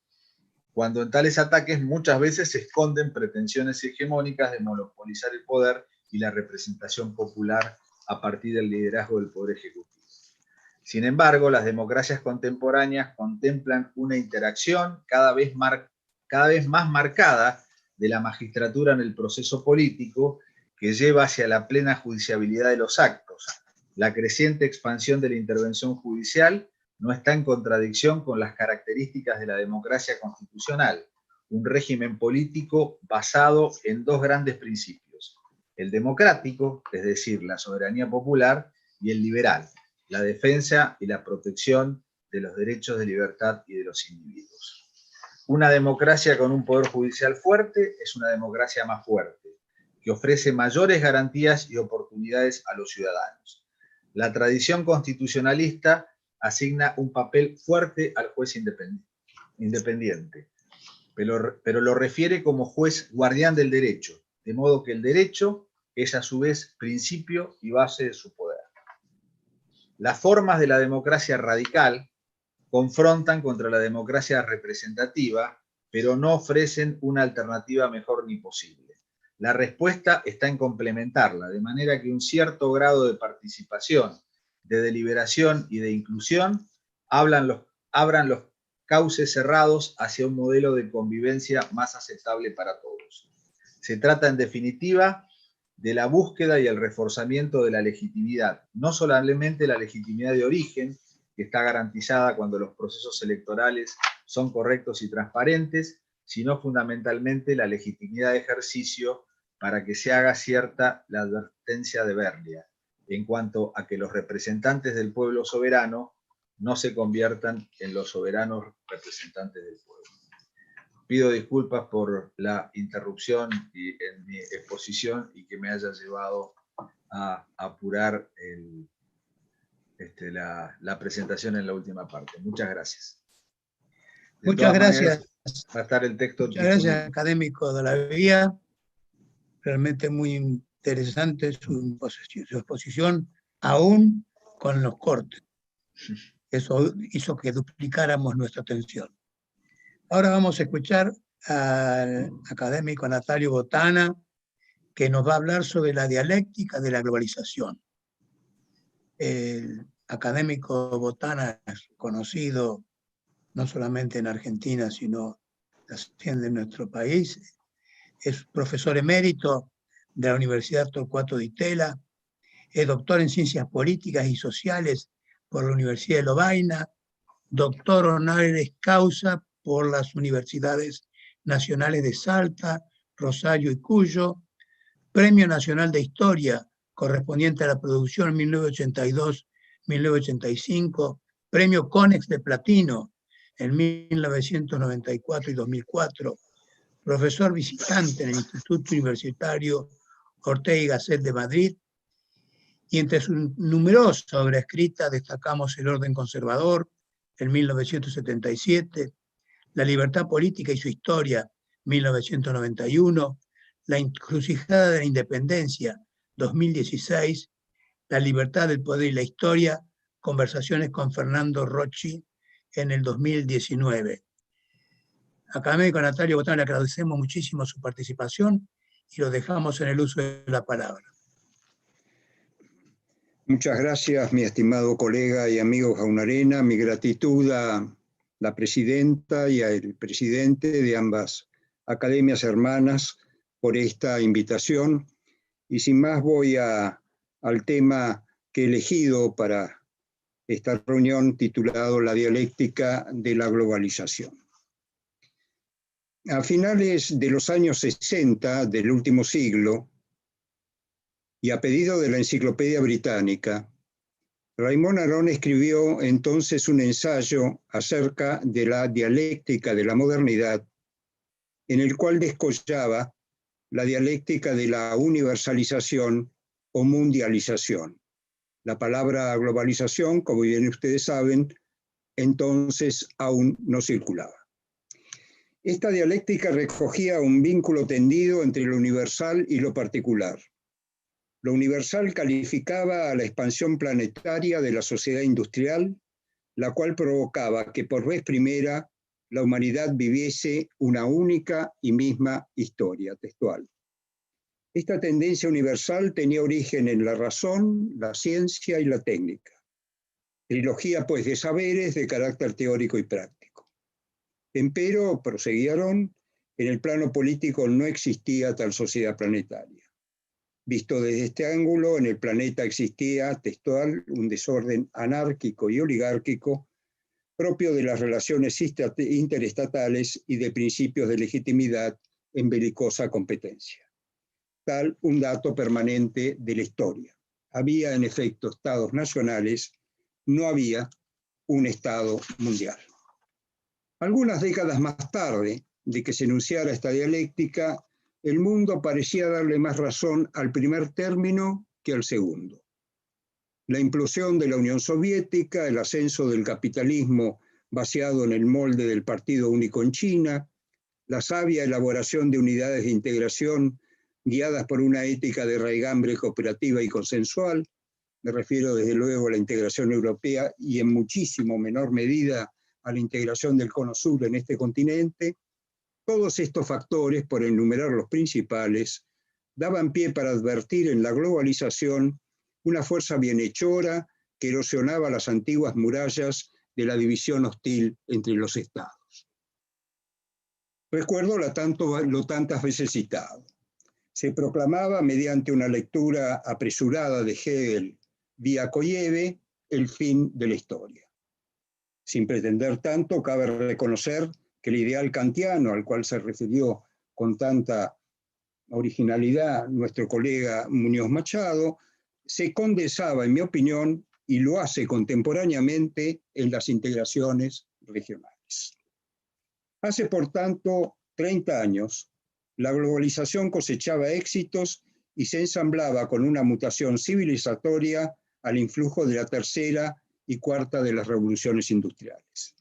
cuando en tales ataques muchas veces se esconden pretensiones hegemónicas de monopolizar el poder y la representación popular a partir del liderazgo del Poder Ejecutivo. Sin embargo, las democracias contemporáneas contemplan una interacción cada vez más marcada de la magistratura en el proceso político que lleva hacia la plena judiciabilidad de los actos. La creciente expansión de la intervención judicial no está en contradicción con las características de la democracia constitucional, un régimen político basado en dos grandes principios: el democrático, es decir, la soberanía popular, y el liberal, la defensa y la protección de los derechos de libertad y de los individuos. Una democracia con un poder judicial fuerte es una democracia más fuerte, que ofrece mayores garantías y oportunidades a los ciudadanos. La tradición constitucionalista asigna un papel fuerte al juez independiente, pero lo refiere como juez guardián del derecho, de modo que el derecho es a su vez principio y base de su poder. Las formas de la democracia radical confrontan contra la democracia representativa, pero no ofrecen una alternativa mejor ni posible. La respuesta está en complementarla, de manera que un cierto grado de participación, de deliberación y de inclusión abran los cauces cerrados hacia un modelo de convivencia más aceptable para todos. Se trata, en definitiva, de la búsqueda y el reforzamiento de la legitimidad, no solamente la legitimidad de origen, que está garantizada cuando los procesos electorales son correctos y transparentes, sino fundamentalmente la legitimidad de ejercicio para que se haga cierta la advertencia de Berlia, en cuanto a que los representantes del pueblo soberano no se conviertan en los soberanos representantes del pueblo. Pido disculpas por la interrupción en mi exposición y que me haya llevado a apurar la presentación en la última parte. Muchas gracias. Muchas gracias. Va a estar el texto. Muchas gracias, académico de la Vía. Realmente muy interesante su exposición, aún con los cortes. Eso hizo que duplicáramos nuestra atención. Ahora vamos a escuchar al académico Natalio Botana, que nos va a hablar sobre la dialéctica de la globalización. El académico Botana es conocido no solamente en Argentina, sino también en nuestro país. Es profesor emérito de la Universidad Torcuato Di Tella, es doctor en Ciencias Políticas y Sociales por la Universidad de Lovaina, doctor honoris causa por las Universidades Nacionales de Salta, Rosario y Cuyo, Premio Nacional de Historia correspondiente a la producción 1982-1985, Premio Conex de Platino en 1994 y 2004, profesor visitante en el Instituto Universitario Ortega y Gasset de Madrid, y entre sus numerosas obras escritas destacamos El orden conservador, en 1977, La libertad política y su historia, 1991, La encrucijada de la independencia, 2016, La libertad del poder y la historia, conversaciones con Fernando Rocchi, en el 2019. Académico Natalio Botana, le agradecemos muchísimo su participación y lo dejamos en el uso de la palabra. Muchas gracias, mi estimado colega y amigo Jaunarena. Mi gratitud a la presidenta y al presidente de ambas academias hermanas por esta invitación. Y sin más voy al tema que he elegido para esta reunión titulado La dialéctica de la globalización. A finales de los años 60 del último siglo, y a pedido de la Enciclopedia Británica, Raymond Aron escribió entonces un ensayo acerca de la dialéctica de la modernidad, en el cual descollaba la dialéctica de la universalización o mundialización. La palabra globalización, como bien ustedes saben, entonces aún no circulaba. Esta dialéctica recogía un vínculo tendido entre lo universal y lo particular. Lo universal calificaba a la expansión planetaria de la sociedad industrial, la cual provocaba que por vez primera la humanidad viviese una única y misma historia textual. Esta tendencia universal tenía origen en la razón, la ciencia y la técnica. Trilogía, pues, de saberes de carácter teórico y práctico. Empero, proseguieron, en el plano político no existía tal sociedad planetaria. Visto desde este ángulo, en el planeta existía, textual, un desorden anárquico y oligárquico propio de las relaciones interestatales y de principios de legitimidad en belicosa competencia. Tal un dato permanente de la historia. Había, en efecto, estados nacionales, no había un estado mundial. Algunas décadas más tarde de que se enunciara esta dialéctica, el mundo parecía darle más razón al primer término que al segundo. La implosión de la Unión Soviética, el ascenso del capitalismo vaciado en el molde del Partido Único en China, la sabia elaboración de unidades de integración guiadas por una ética de raigambre cooperativa y consensual, me refiero desde luego a la integración europea y en muchísimo menor medida a la integración del Cono Sur en este continente. Todos estos factores, por enumerar los principales, daban pie para advertir en la globalización una fuerza bienhechora que erosionaba las antiguas murallas de la división hostil entre los estados. Recuerdo lo tantas veces citado. Se proclamaba mediante una lectura apresurada de Hegel vía Koyeve el fin de la historia. Sin pretender tanto, cabe reconocer que el ideal kantiano al cual se refirió con tanta originalidad nuestro colega Muñoz Machado, se condensaba, en mi opinión, y lo hace contemporáneamente en las integraciones regionales. Hace, por tanto, 30 años, la globalización cosechaba éxitos y se ensamblaba con una mutación civilizatoria al influjo de la tercera y cuarta de las revoluciones industriales.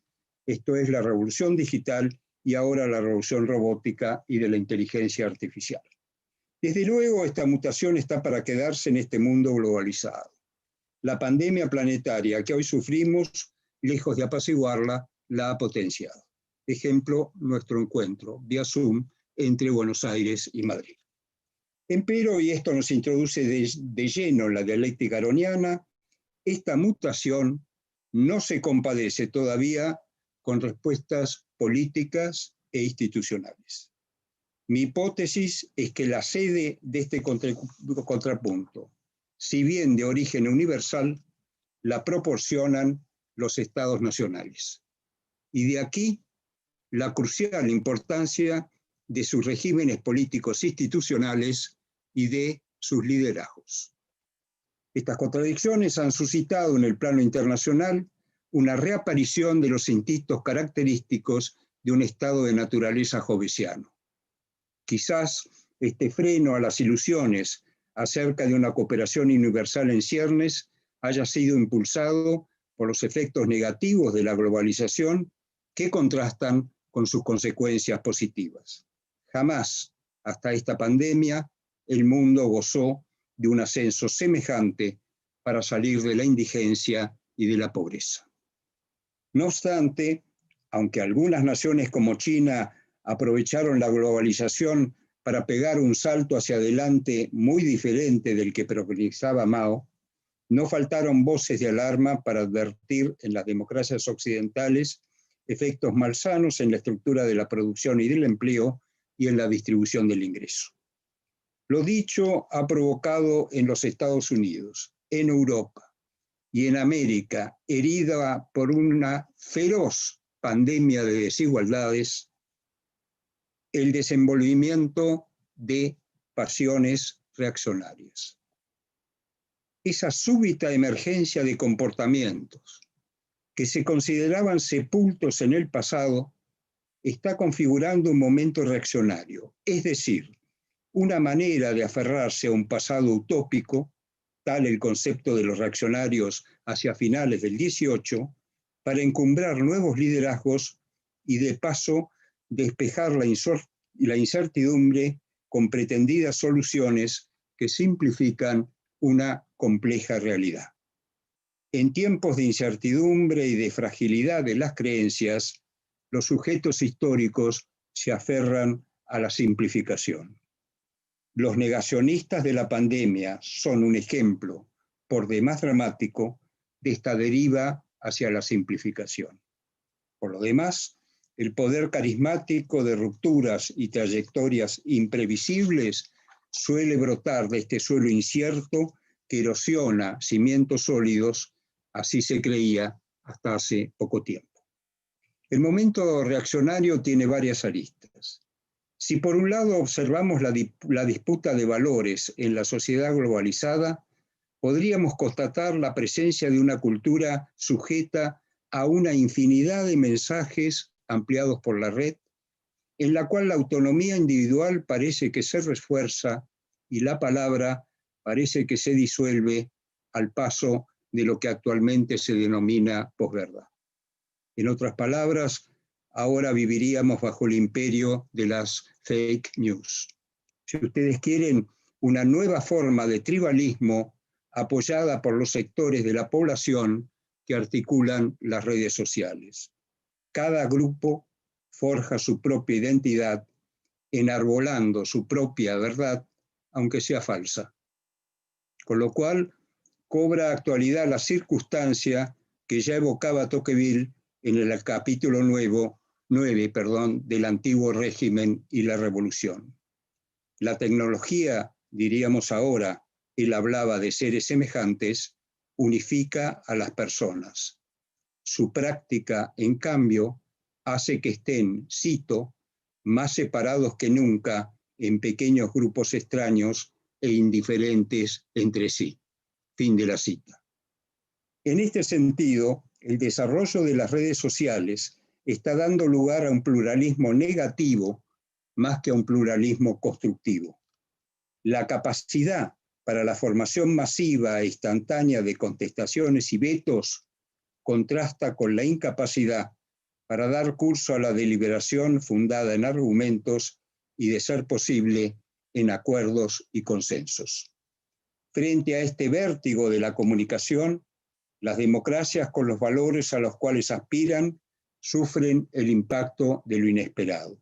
Esto es la revolución digital y ahora la revolución robótica y de la inteligencia artificial. Desde luego, esta mutación está para quedarse en este mundo globalizado. La pandemia planetaria que hoy sufrimos, lejos de apaciguarla, la ha potenciado. Ejemplo, nuestro encuentro vía Zoom entre Buenos Aires y Madrid. Empero, y esto nos introduce de lleno en la dialéctica aroniana, esta mutación no se compadece todavía con respuestas políticas e institucionales. Mi hipótesis es que la sede de este contrapunto, si bien de origen universal, la proporcionan los estados nacionales. Y de aquí la crucial importancia de sus regímenes políticos institucionales y de sus liderazgos. Estas contradicciones han suscitado en el plano internacional una reaparición de los instintos característicos de un estado de naturaleza hobbesiano. Quizás este freno a las ilusiones acerca de una cooperación universal en ciernes haya sido impulsado por los efectos negativos de la globalización que contrastan con sus consecuencias positivas. Jamás, hasta esta pandemia, el mundo gozó de un ascenso semejante para salir de la indigencia y de la pobreza. No obstante, aunque algunas naciones como China aprovecharon la globalización para pegar un salto hacia adelante muy diferente del que preconizaba Mao, no faltaron voces de alarma para advertir en las democracias occidentales efectos malsanos en la estructura de la producción y del empleo y en la distribución del ingreso. Lo dicho ha provocado en los Estados Unidos, en Europa y en América, herida por una feroz pandemia de desigualdades, el desenvolvimiento de pasiones reaccionarias. Esa súbita emergencia de comportamientos que se consideraban sepultos en el pasado está configurando un momento reaccionario, es decir, una manera de aferrarse a un pasado utópico, tal el concepto de los reaccionarios hacia finales del 18, para encumbrar nuevos liderazgos y de paso despejar la incertidumbre con pretendidas soluciones que simplifican una compleja realidad. En tiempos de incertidumbre y de fragilidad de las creencias, los sujetos históricos se aferran a la simplificación. Los negacionistas de la pandemia son un ejemplo, por demás dramático, de esta deriva hacia la simplificación. Por lo demás, el poder carismático de rupturas y trayectorias imprevisibles suele brotar de este suelo incierto que erosiona cimientos sólidos, así se creía hasta hace poco tiempo. El momento reaccionario tiene varias aristas. Si por un lado observamos la disputa de valores en la sociedad globalizada, podríamos constatar la presencia de una cultura sujeta a una infinidad de mensajes ampliados por la red, en la cual la autonomía individual parece que se refuerza y la palabra parece que se disuelve al paso de lo que actualmente se denomina posverdad. En otras palabras, ahora viviríamos bajo el imperio de las fake news. Si ustedes quieren, una nueva forma de tribalismo apoyada por los sectores de la población que articulan las redes sociales. Cada grupo forja su propia identidad, enarbolando su propia verdad, aunque sea falsa. Con lo cual, cobra actualidad la circunstancia que ya evocaba Tocqueville en el capítulo 9 del antiguo régimen y la revolución. La tecnología, diríamos ahora, él hablaba de seres semejantes, unifica a las personas. Su práctica, en cambio, hace que estén, cito, más separados que nunca en pequeños grupos extraños e indiferentes entre sí. Fin de la cita. En este sentido, el desarrollo de las redes sociales está dando lugar a un pluralismo negativo más que a un pluralismo constructivo. La capacidad para la formación masiva e instantánea de contestaciones y vetos contrasta con la incapacidad para dar curso a la deliberación fundada en argumentos y, de ser posible, en acuerdos y consensos. Frente a este vértigo de la comunicación, las democracias con los valores a los cuales aspiran sufren el impacto de lo inesperado.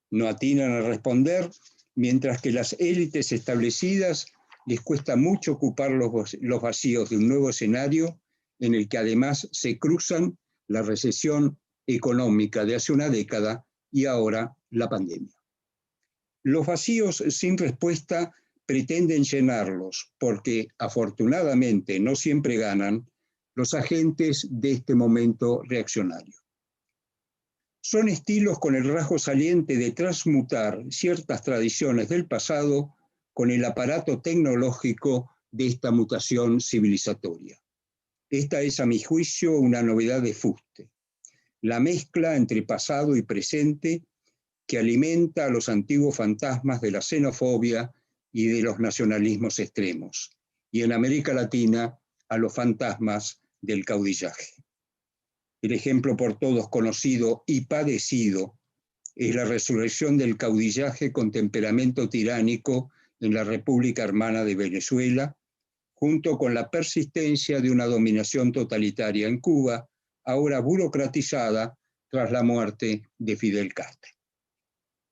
No atinan a responder mientras que las élites establecidas les cuesta mucho ocupar los vacíos de un nuevo escenario en el que además se cruzan la recesión económica de hace una década y ahora la pandemia. Los vacíos sin respuesta pretenden llenarlos porque, afortunadamente, no siempre ganan los agentes de este momento reaccionario. Son estilos con el rasgo saliente de transmutar ciertas tradiciones del pasado con el aparato tecnológico de esta mutación civilizatoria. Esta es, a mi juicio, una novedad de fuste. La mezcla entre pasado y presente que alimenta a los antiguos fantasmas de la xenofobia y de los nacionalismos extremos, y en América Latina a los fantasmas del caudillaje. El ejemplo por todos conocido y padecido es la resurrección del caudillaje con temperamento tiránico en la República Hermana de Venezuela, junto con la persistencia de una dominación totalitaria en Cuba, ahora burocratizada tras la muerte de Fidel Castro.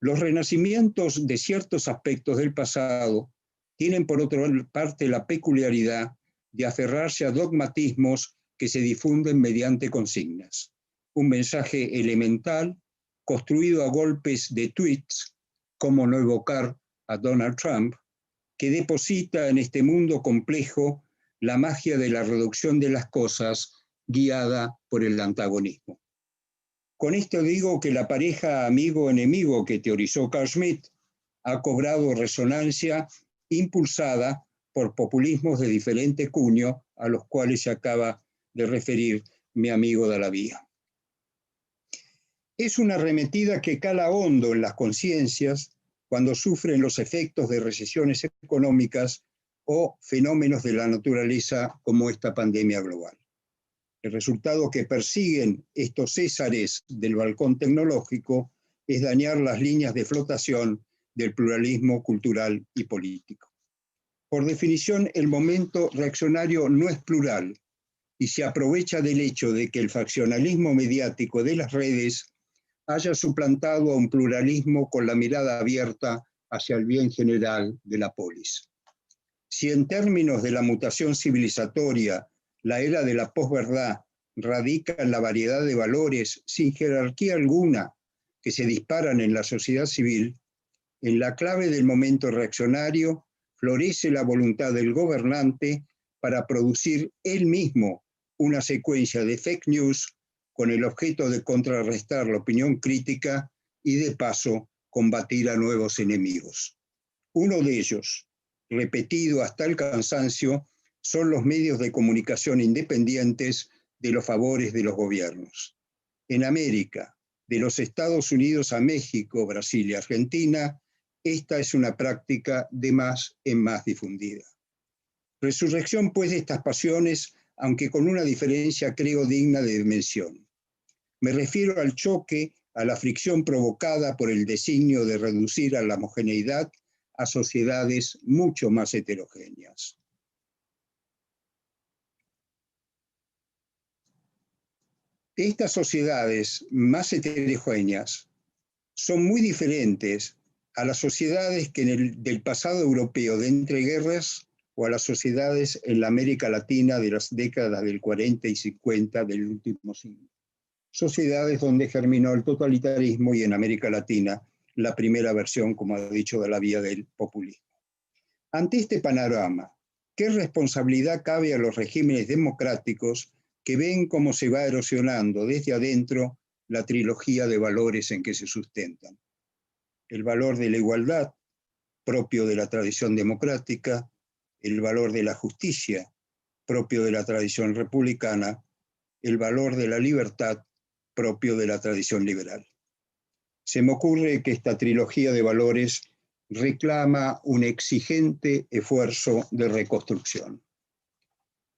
Los renacimientos de ciertos aspectos del pasado tienen por otra parte la peculiaridad de aferrarse a dogmatismos que se difunden mediante consignas. Un mensaje elemental, construido a golpes de tweets, como no evocar a Donald Trump, que deposita en este mundo complejo la magia de la reducción de las cosas guiada por el antagonismo. Con esto digo que la pareja amigo-enemigo que teorizó Carl Schmitt ha cobrado resonancia impulsada por populismos de diferente cuño a los cuales se acaba de referir mi amigo Dallavía. Es una arremetida que cala hondo en las conciencias cuando sufren los efectos de recesiones económicas o fenómenos de la naturaleza como esta pandemia global. El resultado que persiguen estos césares del balcón tecnológico es dañar las líneas de flotación del pluralismo cultural y político. Por definición, el momento reaccionario no es plural y se aprovecha del hecho de que el faccionalismo mediático de las redes haya suplantado a un pluralismo con la mirada abierta hacia el bien general de la polis. Si en términos de la mutación civilizatoria, la era de la posverdad radica en la variedad de valores sin jerarquía alguna que se disparan en la sociedad civil, en la clave del momento reaccionario florece la voluntad del gobernante para producir él mismo una secuencia de fake news con el objeto de contrarrestar la opinión crítica y de paso combatir a nuevos enemigos. Uno de ellos, repetido hasta el cansancio, son los medios de comunicación independientes de los favores de los gobiernos. En América, de los Estados Unidos a México, Brasil y Argentina, esta es una práctica de más en más difundida. Resurrección, pues, de estas pasiones, aunque con una diferencia, creo, digna de mención. Me refiero al choque, a la fricción provocada por el designio de reducir a la homogeneidad a sociedades mucho más heterogéneas. Estas sociedades más heterogéneas son muy diferentes a las sociedades que del pasado europeo de entreguerras o a las sociedades en la América Latina de las décadas del 40 y 50 del último siglo. Sociedades donde germinó el totalitarismo y en América Latina la primera versión, como ha dicho Dallavía, del populismo. Ante este panorama, ¿qué responsabilidad cabe a los regímenes democráticos que ven cómo se va erosionando desde adentro la trilogía de valores en que se sustentan? El valor de la igualdad, propio de la tradición democrática, el valor de la justicia, propio de la tradición republicana, el valor de la libertad, propio de la tradición liberal. Se me ocurre que esta trilogía de valores reclama un exigente esfuerzo de reconstrucción.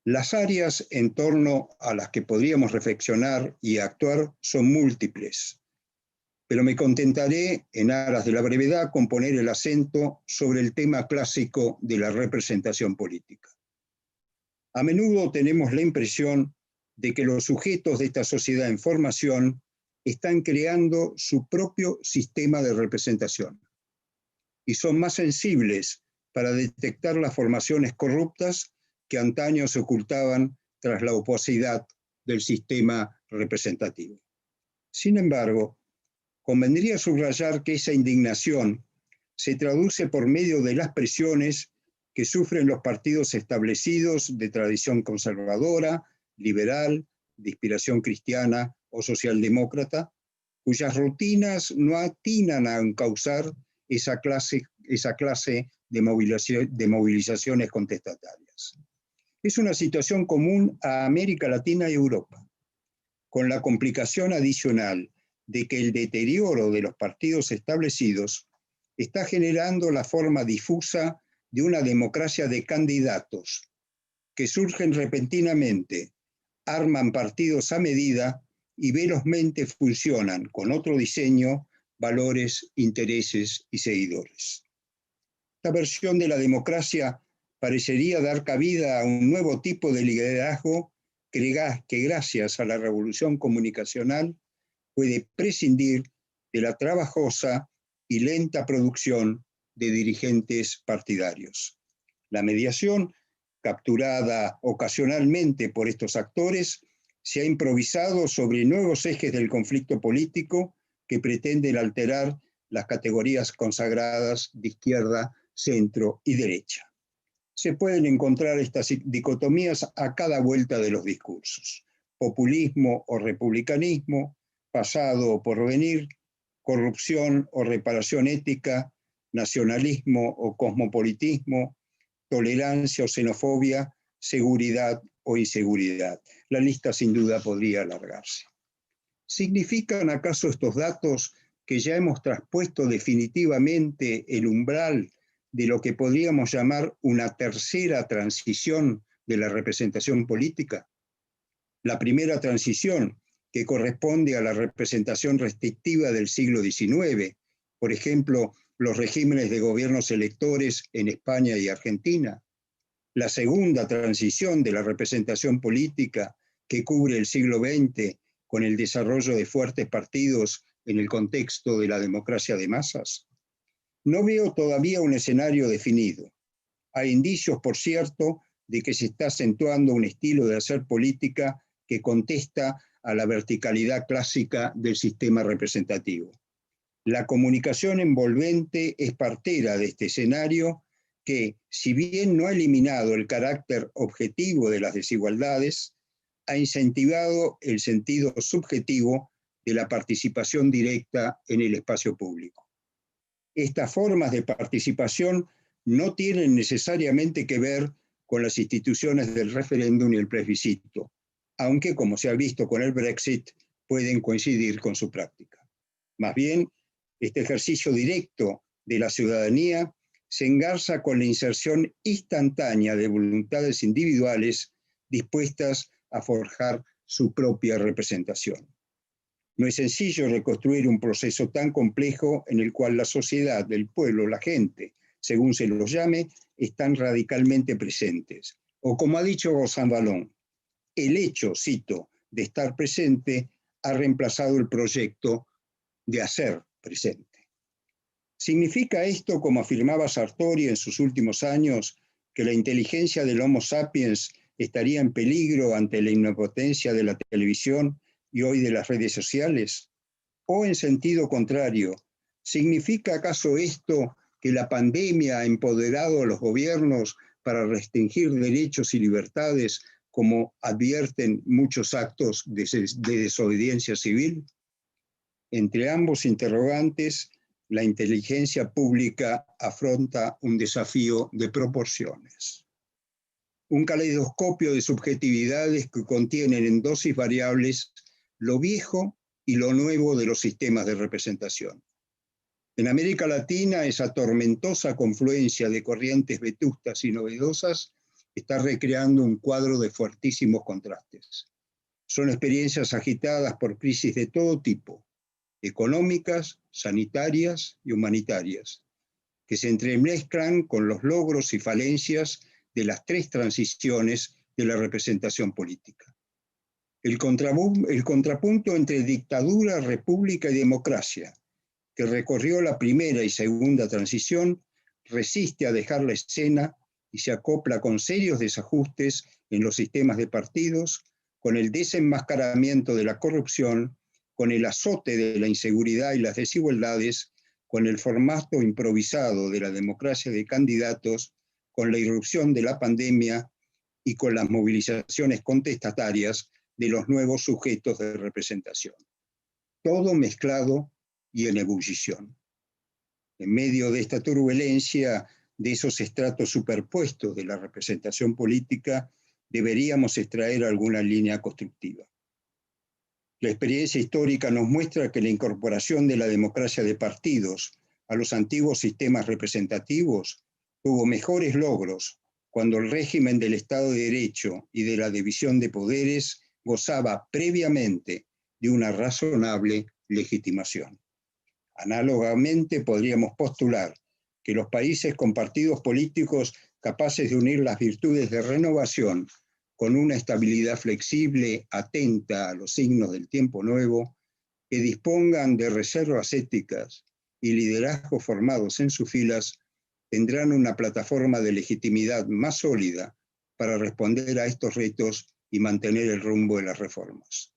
Las áreas en torno a las que podríamos reflexionar y actuar son múltiples, pero me contentaré, en aras de la brevedad, con poner el acento sobre el tema clásico de la representación política. A menudo tenemos la impresión de que los sujetos de esta sociedad en formación están creando su propio sistema de representación. y son más sensibles para detectar las formaciones corruptas que antaño se ocultaban tras la opacidad del sistema representativo. Sin embargo, convendría subrayar que esa indignación se traduce por medio de las presiones que sufren los partidos establecidos de tradición conservadora, liberal, de inspiración cristiana o socialdemócrata, cuyas rutinas no atinan a encauzar esa clase de movilizaciones contestatarias. Es una situación común a América Latina y Europa, con la complicación adicional de que el deterioro de los partidos establecidos está generando la forma difusa de una democracia de candidatos que surgen repentinamente, arman partidos a medida y velozmente funcionan con otro diseño, valores, intereses y seguidores. Esta versión de la democracia parecería dar cabida a un nuevo tipo de liderazgo que gracias a la revolución comunicacional puede prescindir de la trabajosa y lenta producción de dirigentes partidarios. La mediación, capturada ocasionalmente por estos actores, se ha improvisado sobre nuevos ejes del conflicto político que pretenden alterar las categorías consagradas de izquierda, centro y derecha. Se pueden encontrar estas dicotomías a cada vuelta de los discursos: populismo o republicanismo, pasado o porvenir, corrupción o reparación ética, nacionalismo o cosmopolitismo, tolerancia o xenofobia, seguridad o inseguridad. La lista sin duda podría alargarse. ¿Significan acaso estos datos que ya hemos traspuesto definitivamente el umbral de lo que podríamos llamar una tercera transición de la representación política? La primera transición, que corresponde a la representación restrictiva del siglo XIX, por ejemplo, los regímenes de gobiernos electores en España y Argentina. La segunda transición de la representación política, que cubre el siglo XX con el desarrollo de fuertes partidos en el contexto de la democracia de masas. No veo todavía un escenario definido. Hay indicios, por cierto, de que se está acentuando un estilo de hacer política que contesta a la verticalidad clásica del sistema representativo. La comunicación envolvente es partera de este escenario que, si bien no ha eliminado el carácter objetivo de las desigualdades, ha incentivado el sentido subjetivo de la participación directa en el espacio público. Estas formas de participación no tienen necesariamente que ver con las instituciones del referéndum y el plebiscito, aunque, como se ha visto con el Brexit, pueden coincidir con su práctica. Más bien, este ejercicio directo de la ciudadanía se engarza con la inserción instantánea de voluntades individuales dispuestas a forjar su propia representación. No es sencillo reconstruir un proceso tan complejo en el cual la sociedad, el pueblo, la gente, según se los llame, están radicalmente presentes. O como ha dicho Gonzalo Vallón, el hecho, cito, de estar presente ha reemplazado el proyecto de hacer presente. ¿Significa esto, como afirmaba Sartori en sus últimos años, que la inteligencia del Homo sapiens estaría en peligro ante la omnipotencia de la televisión y hoy de las redes sociales? ¿O en sentido contrario, significa acaso esto que la pandemia ha empoderado a los gobiernos para restringir derechos y libertades, como advierten muchos actos de desobediencia civil? Entre ambos interrogantes, la inteligencia pública afronta un desafío de proporciones. Un caleidoscopio de subjetividades que contienen en dosis variables lo viejo y lo nuevo de los sistemas de representación. En América Latina, esa tormentosa confluencia de corrientes vetustas y novedosas está recreando un cuadro de fuertísimos contrastes. Son experiencias agitadas por crisis de todo tipo, económicas, sanitarias y humanitarias, que se entremezclan con los logros y falencias de las tres transiciones de la representación política. El contrapunto entre dictadura, república y democracia, que recorrió la primera y segunda transición, resiste a dejar la escena y se acopla con serios desajustes en los sistemas de partidos, con el desenmascaramiento de la corrupción, con el azote de la inseguridad y las desigualdades, con el formato improvisado de la democracia de candidatos, con la irrupción de la pandemia y con las movilizaciones contestatarias de los nuevos sujetos de representación. Todo mezclado y en ebullición. En medio de esta turbulencia, de esos estratos superpuestos de la representación política, deberíamos extraer alguna línea constructiva. La experiencia histórica nos muestra que la incorporación de la democracia de partidos a los antiguos sistemas representativos tuvo mejores logros cuando el régimen del Estado de Derecho y de la división de poderes gozaba previamente de una razonable legitimación. Análogamente, podríamos postular que los países con partidos políticos capaces de unir las virtudes de renovación con una estabilidad flexible, atenta a los signos del tiempo nuevo, que dispongan de reservas éticas y liderazgos formados en sus filas, tendrán una plataforma de legitimidad más sólida para responder a estos retos y mantener el rumbo de las reformas.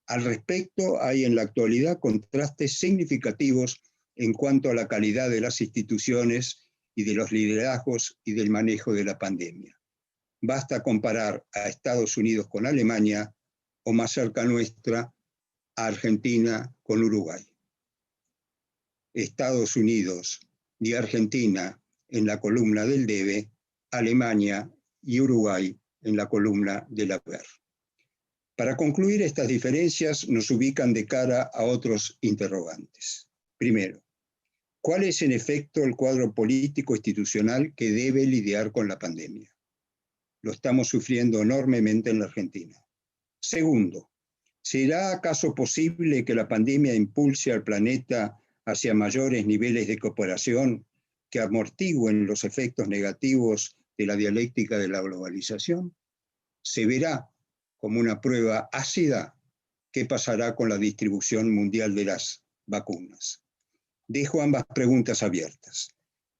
Al respecto, hay en la actualidad contrastes significativos en cuanto a la calidad de las instituciones y de los liderazgos y del manejo de la pandemia. Basta comparar a Estados Unidos con Alemania o más cerca nuestra, a Argentina con Uruguay. Estados Unidos y Argentina en la columna del debe, Alemania y Uruguay en la columna del haber. Para concluir, estas diferencias nos ubican de cara a otros interrogantes. Primero, ¿cuál es en efecto el cuadro político institucional que debe lidiar con la pandemia? Lo estamos sufriendo enormemente en la Argentina. Segundo, ¿será acaso posible que la pandemia impulse al planeta hacia mayores niveles de cooperación que amortigüen los efectos negativos de la dialéctica de la globalización? Se verá como una prueba ácida qué pasará con la distribución mundial de las vacunas. Dejo ambas preguntas abiertas.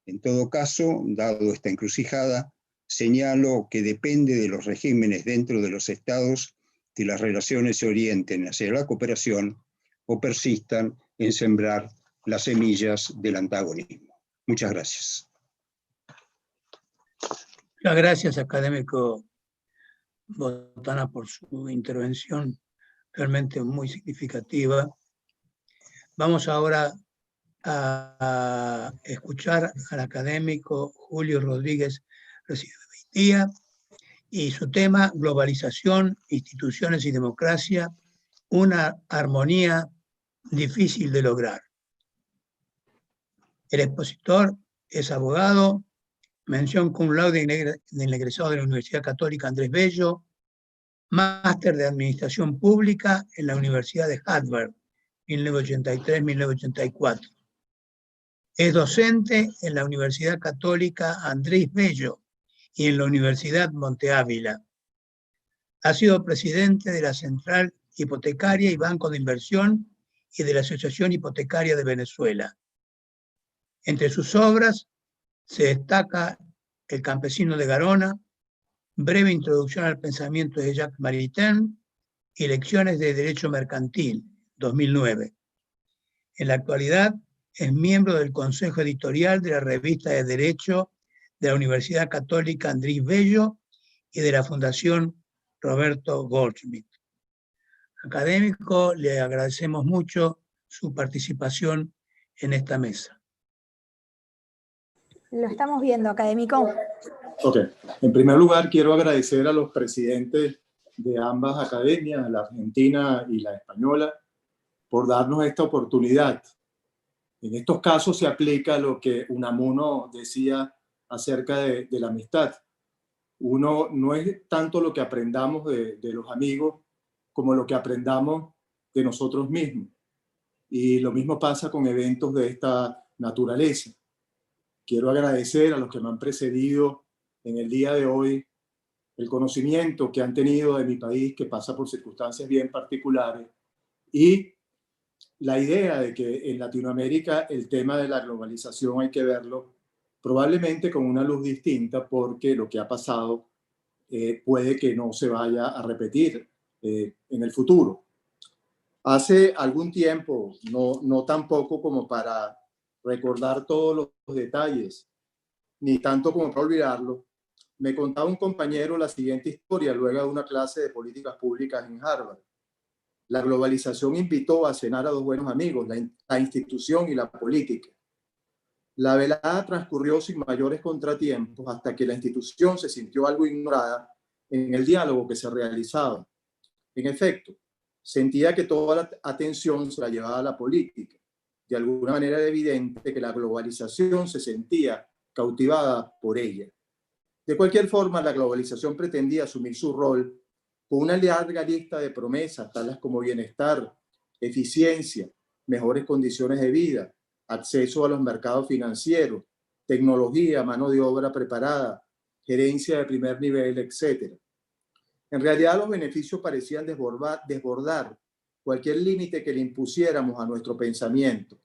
En todo caso, dado esta encrucijada, señalo que depende de los regímenes dentro de los estados que las relaciones se orienten hacia la cooperación o persistan en sembrar las semillas del antagonismo. Muchas gracias. Muchas gracias, académico Botana, por su intervención realmente muy significativa. Vamos ahora a escuchar al académico Julio Rodríguez Residuitía y su tema: globalización, instituciones y democracia, una armonía difícil de lograr. El expositor es abogado, mención cum laude del egresado de la Universidad Católica Andrés Bello, máster de Administración Pública en la Universidad de Harvard, 1983-1984. Es docente en la Universidad Católica Andrés Bello y en la Universidad Monte Ávila. Ha sido presidente de la Central Hipotecaria y Banco de Inversión y de la Asociación Hipotecaria de Venezuela. Entre sus obras se destaca El campesino de Garona, Breve introducción al pensamiento de Jacques Maritain y Lecciones de Derecho Mercantil, 2009. En la actualidad es miembro del Consejo Editorial de la Revista de Derecho de la Universidad Católica Andrés Bello y de la Fundación Roberto Goldschmidt. Académico, le agradecemos mucho su participación en esta mesa. Lo estamos viendo, académico. Ok. En primer lugar, quiero agradecer a los presidentes de ambas academias, la argentina y la española, por darnos esta oportunidad. En estos casos se aplica lo que Unamuno decía acerca de la amistad. Uno no es tanto lo que aprendamos de los amigos como lo que aprendamos de nosotros mismos. Y lo mismo pasa con eventos de esta naturaleza. Quiero agradecer a los que me han precedido en el día de hoy el conocimiento que han tenido de mi país, que pasa por circunstancias bien particulares, y la idea de que en Latinoamérica el tema de la globalización hay que verlo probablemente con una luz distinta, porque lo que ha pasado puede que no se vaya a repetir en el futuro. Hace algún tiempo, no tampoco como para recordar todos los detalles, ni tanto como para olvidarlo, me contaba un compañero la siguiente historia luego de una clase de políticas públicas en Harvard. La globalización invitó a cenar a dos buenos amigos, la institución y la política. La velada transcurrió sin mayores contratiempos hasta que la institución se sintió algo ignorada en el diálogo que se realizaba. En efecto, sentía que toda la atención se la llevaba a la política. De alguna manera era evidente que la globalización se sentía cautivada por ella. De cualquier forma, la globalización pretendía asumir su rol con una larga lista de promesas, tales como bienestar, eficiencia, mejores condiciones de vida, acceso a los mercados financieros, tecnología, mano de obra preparada, gerencia de primer nivel, etc. En realidad, los beneficios parecían desbordar cualquier límite que le impusiéramos a nuestro pensamiento.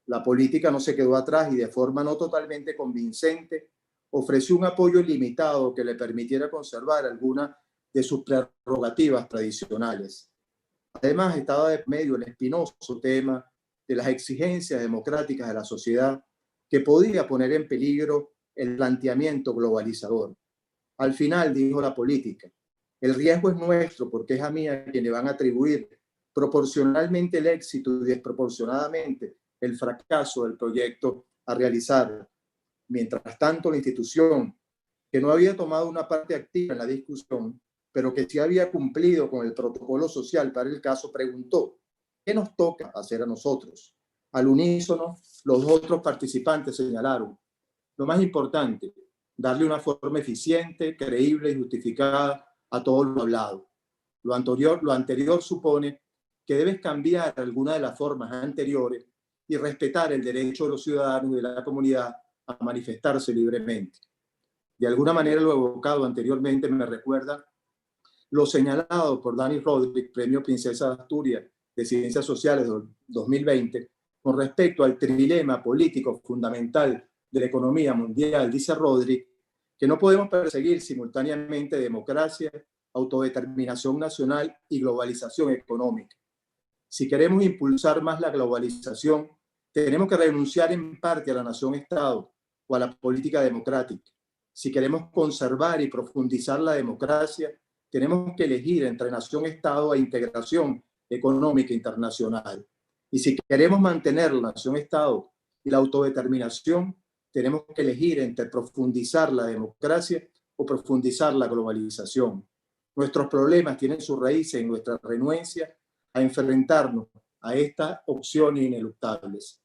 La política no se quedó atrás y, de forma no totalmente convincente, ofreció un apoyo ilimitado que le permitiera conservar algunas de sus prerrogativas tradicionales. Además, estaba de medio el espinoso tema de las exigencias democráticas de la sociedad, que podía poner en peligro el planteamiento globalizador. Al final, dijo la política, el riesgo es nuestro porque es a mí a quien le van a atribuir proporcionalmente el éxito y desproporcionadamente el fracaso del proyecto a realizar. Mientras tanto, la institución, que no había tomado una parte activa en la discusión, pero que sí había cumplido con el protocolo social para el caso, preguntó, ¿qué nos toca hacer a nosotros? Al unísono, los otros participantes señalaron, lo más importante, darle una forma eficiente, creíble y justificada a todo lo hablado. Lo anterior supone que debes cambiar alguna de las formas anteriores y respetar el derecho de los ciudadanos y de la comunidad a manifestarse libremente. De alguna manera, lo evocado anteriormente me recuerda lo señalado por Dani Rodríguez, Premio Princesa de Asturias de Ciencias Sociales 2020, con respecto al trilema político fundamental de la economía mundial. Dice Rodríguez que no podemos perseguir simultáneamente democracia, autodeterminación nacional y globalización económica. Si queremos impulsar más la globalización, tenemos que renunciar en parte a la nación-estado o a la política democrática. Si queremos conservar y profundizar la democracia, tenemos que elegir entre nación-estado e integración económica internacional. Y si queremos mantener la nación-estado y la autodeterminación, tenemos que elegir entre profundizar la democracia o profundizar la globalización. Nuestros problemas tienen su raíz en nuestra renuencia a enfrentarnos a estas opciones ineluctables.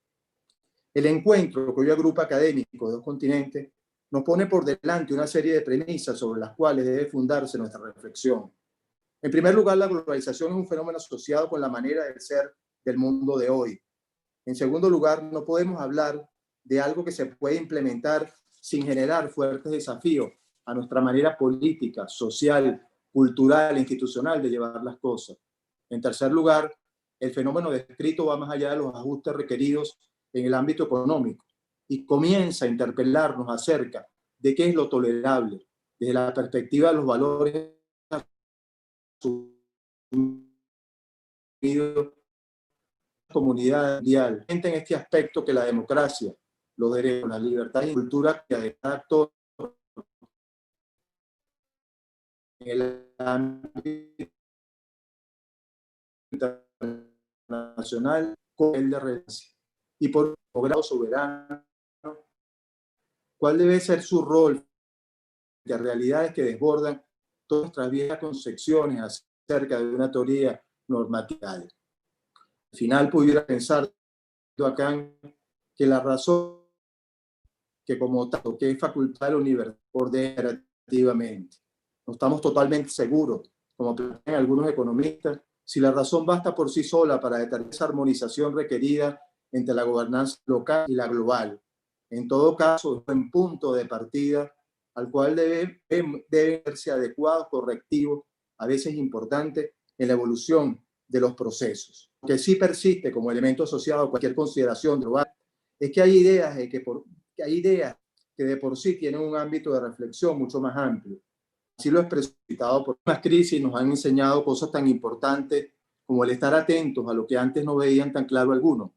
El encuentro que hoy agrupa académicos de dos continentes nos pone por delante una serie de premisas sobre las cuales debe fundarse nuestra reflexión. En primer lugar, la globalización es un fenómeno asociado con la manera de ser del mundo de hoy. En segundo lugar, no podemos hablar de algo que se puede implementar sin generar fuertes desafíos a nuestra manera política, social, cultural e institucional de llevar las cosas. En tercer lugar, el fenómeno descrito va más allá de los ajustes requeridos en el ámbito económico y comienza a interpelarnos acerca de qué es lo tolerable desde la perspectiva de los valores asumidos comunidad mundial. En este aspecto que la democracia, los derechos, la libertad y cultura que de cada actor en el ámbito internacional con el de redención. Y por un grado soberano, ¿cuál debe ser su rol de realidades que desbordan todas nuestras viejas concepciones acerca de una teoría normativa? Al final pudiera pensar acá que la razón que como tal, que es facultad del universo, ordena creativamente. No estamos totalmente seguros, como plantean algunos economistas, si la razón basta por sí sola para determinar esa armonización requerida entre la gobernanza local y la global. En todo caso, es un punto de partida al cual deben verse adecuados correctivos, a veces importantes, en la evolución de los procesos. Lo que sí persiste como elemento asociado a cualquier consideración global es que hay ideas que de por sí tienen un ámbito de reflexión mucho más amplio. Así lo he expresado por las crisis, nos han enseñado cosas tan importantes como el estar atentos a lo que antes no veían tan claro algunos,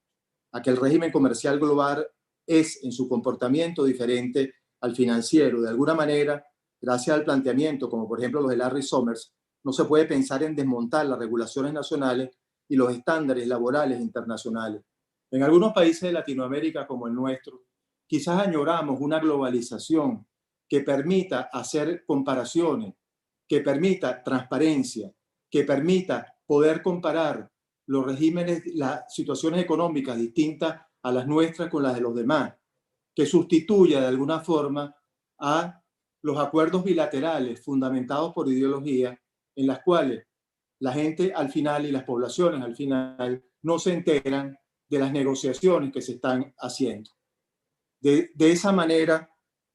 a que el régimen comercial global es en su comportamiento diferente al financiero. De alguna manera, gracias al planteamiento, como por ejemplo los de Larry Summers, no se puede pensar en desmontar las regulaciones nacionales y los estándares laborales internacionales. En algunos países de Latinoamérica, como el nuestro, quizás añoramos una globalización que permita hacer comparaciones, que permita transparencia, que permita poder comparar los regímenes, las situaciones económicas distintas a las nuestras con las de los demás, que sustituya de alguna forma a los acuerdos bilaterales fundamentados por ideología en las cuales la gente al final y las poblaciones al final no se enteran de las negociaciones que se están haciendo. De esa manera,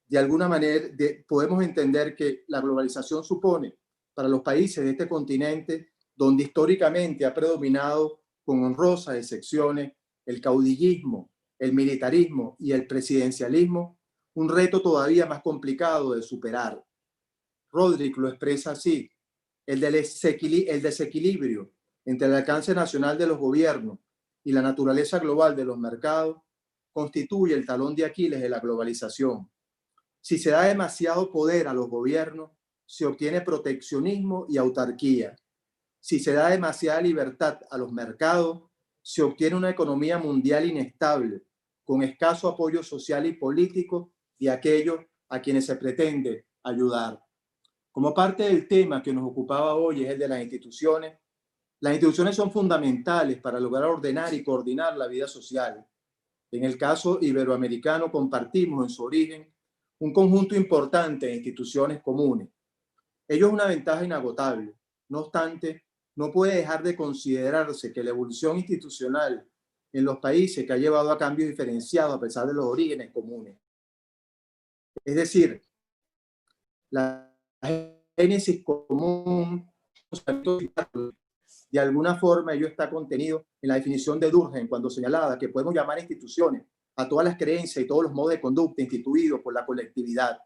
de alguna manera, podemos entender que la globalización supone para los países de este continente, donde históricamente ha predominado con honrosas excepciones el caudillismo, el militarismo y el presidencialismo, un reto todavía más complicado de superar. Rodrik lo expresa así: el desequilibrio entre el alcance nacional de los gobiernos y la naturaleza global de los mercados constituye el talón de Aquiles de la globalización. Si se da demasiado poder a los gobiernos, se obtiene proteccionismo y autarquía. Si se da demasiada libertad a los mercados, se obtiene una economía mundial inestable, con escaso apoyo social y político de aquellos a quienes se pretende ayudar. Como parte del tema que nos ocupaba hoy, es el de las instituciones. Las instituciones son fundamentales para lograr ordenar y coordinar la vida social. En el caso iberoamericano compartimos en su origen un conjunto importante de instituciones comunes. Ello es una ventaja inagotable. No obstante, no puede dejar de considerarse que la evolución institucional en los países que ha llevado a cambios diferenciados a pesar de los orígenes comunes. Es decir, la génesis común, de alguna forma ello está contenido en la definición de Durkheim cuando señalaba que podemos llamar instituciones a todas las creencias y todos los modos de conducta instituidos por la colectividad.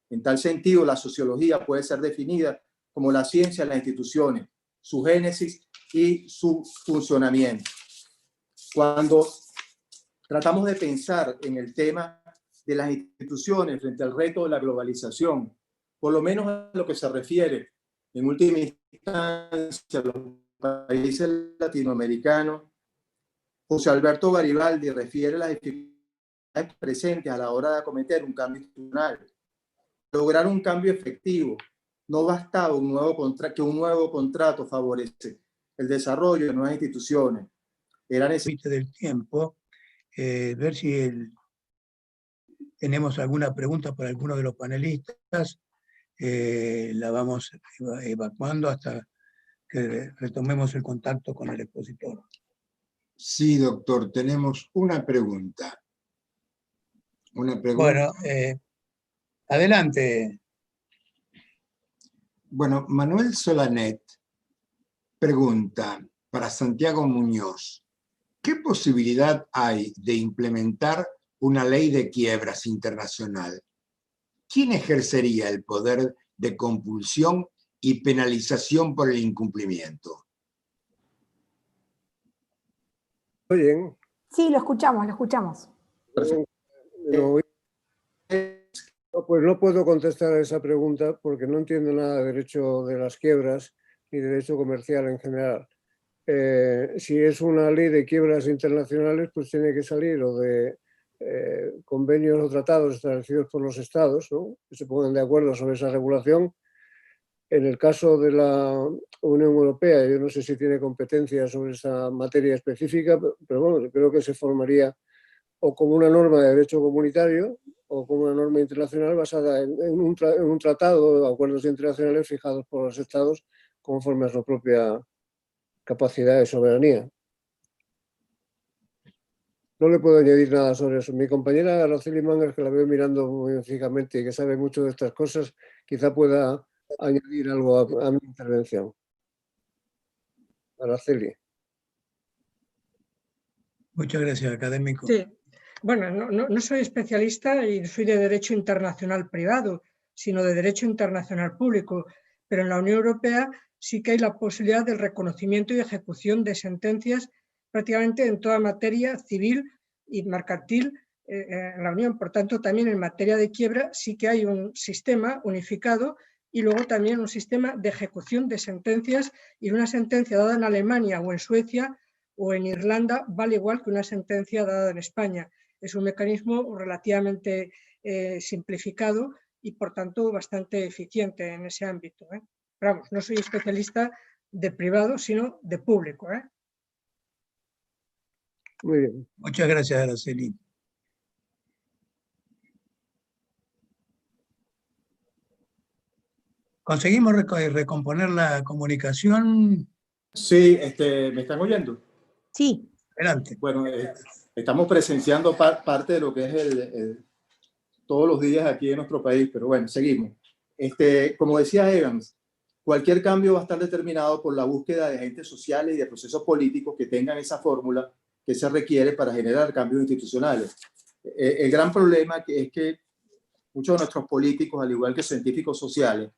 En tal sentido, la sociología puede ser definida como la ciencia de las instituciones, su génesis y su funcionamiento. Cuando tratamos de pensar en el tema de las instituciones frente al reto de la globalización, por lo menos a lo que se refiere en última instancia a los países latinoamericanos, José Alberto Garibaldi refiere a las dificultades presentes a la hora de acometer un cambio institucional. Lograr un cambio efectivo, no bastaba que un nuevo contrato favorece el desarrollo de nuevas instituciones. Era necesario del tiempo, ver si tenemos alguna pregunta para alguno de los panelistas. La vamos evacuando hasta que retomemos el contacto con el expositor. Sí, doctor, tenemos una pregunta. Bueno, adelante. Bueno, Manuel Solanet pregunta para Santiago Muñoz: ¿qué posibilidad hay de implementar una ley de quiebras internacional? ¿Quién ejercería el poder de compulsión y penalización por el incumplimiento? ¿Oyen? Sí, lo escuchamos, lo escuchamos. No, pues no puedo contestar a esa pregunta porque no entiendo nada de derecho de las quiebras ni derecho comercial en general. Si es una ley de quiebras internacionales, pues tiene que salir o de convenios o tratados establecidos por los estados, ¿no?, que se pongan de acuerdo sobre esa regulación. En el caso de la Unión Europea, yo no sé si tiene competencia sobre esa materia específica, pero bueno, creo que se formaría o como una norma de derecho comunitario o como una norma internacional basada en un tratado o acuerdos internacionales fijados por los estados conforme a su propia capacidad de soberanía. No le puedo añadir nada sobre eso. Mi compañera Araceli Mangas, que la veo mirando muy fijamente y que sabe mucho de estas cosas, quizá pueda añadir algo a mi intervención. Araceli. Muchas gracias, académico. Sí, bueno, no soy especialista y soy de Derecho Internacional Privado, sino de Derecho Internacional Público, pero en la Unión Europea sí que hay la posibilidad del reconocimiento y ejecución de sentencias prácticamente en toda materia civil y mercantil en la Unión. Por tanto, también en materia de quiebra sí que hay un sistema unificado y luego también un sistema de ejecución de sentencias, y una sentencia dada en Alemania o en Suecia o en Irlanda vale igual que una sentencia dada en España. Es un mecanismo relativamente simplificado y, por tanto, bastante eficiente en ese ámbito. Pero vamos, no soy especialista de privado, sino de público. Muy bien. Muchas gracias, Araceli. ¿Conseguimos recomponer la comunicación? Sí, ¿me están oyendo? Sí. Adelante. Bueno, estamos presenciando parte de lo que es todos los días aquí en nuestro país, pero bueno, seguimos. Como decía Evans, cualquier cambio va a estar determinado por la búsqueda de agentes sociales y de procesos políticos que tengan esa fórmula que se requiere para generar cambios institucionales. El gran problema es que muchos de nuestros políticos, al igual que científicos sociales,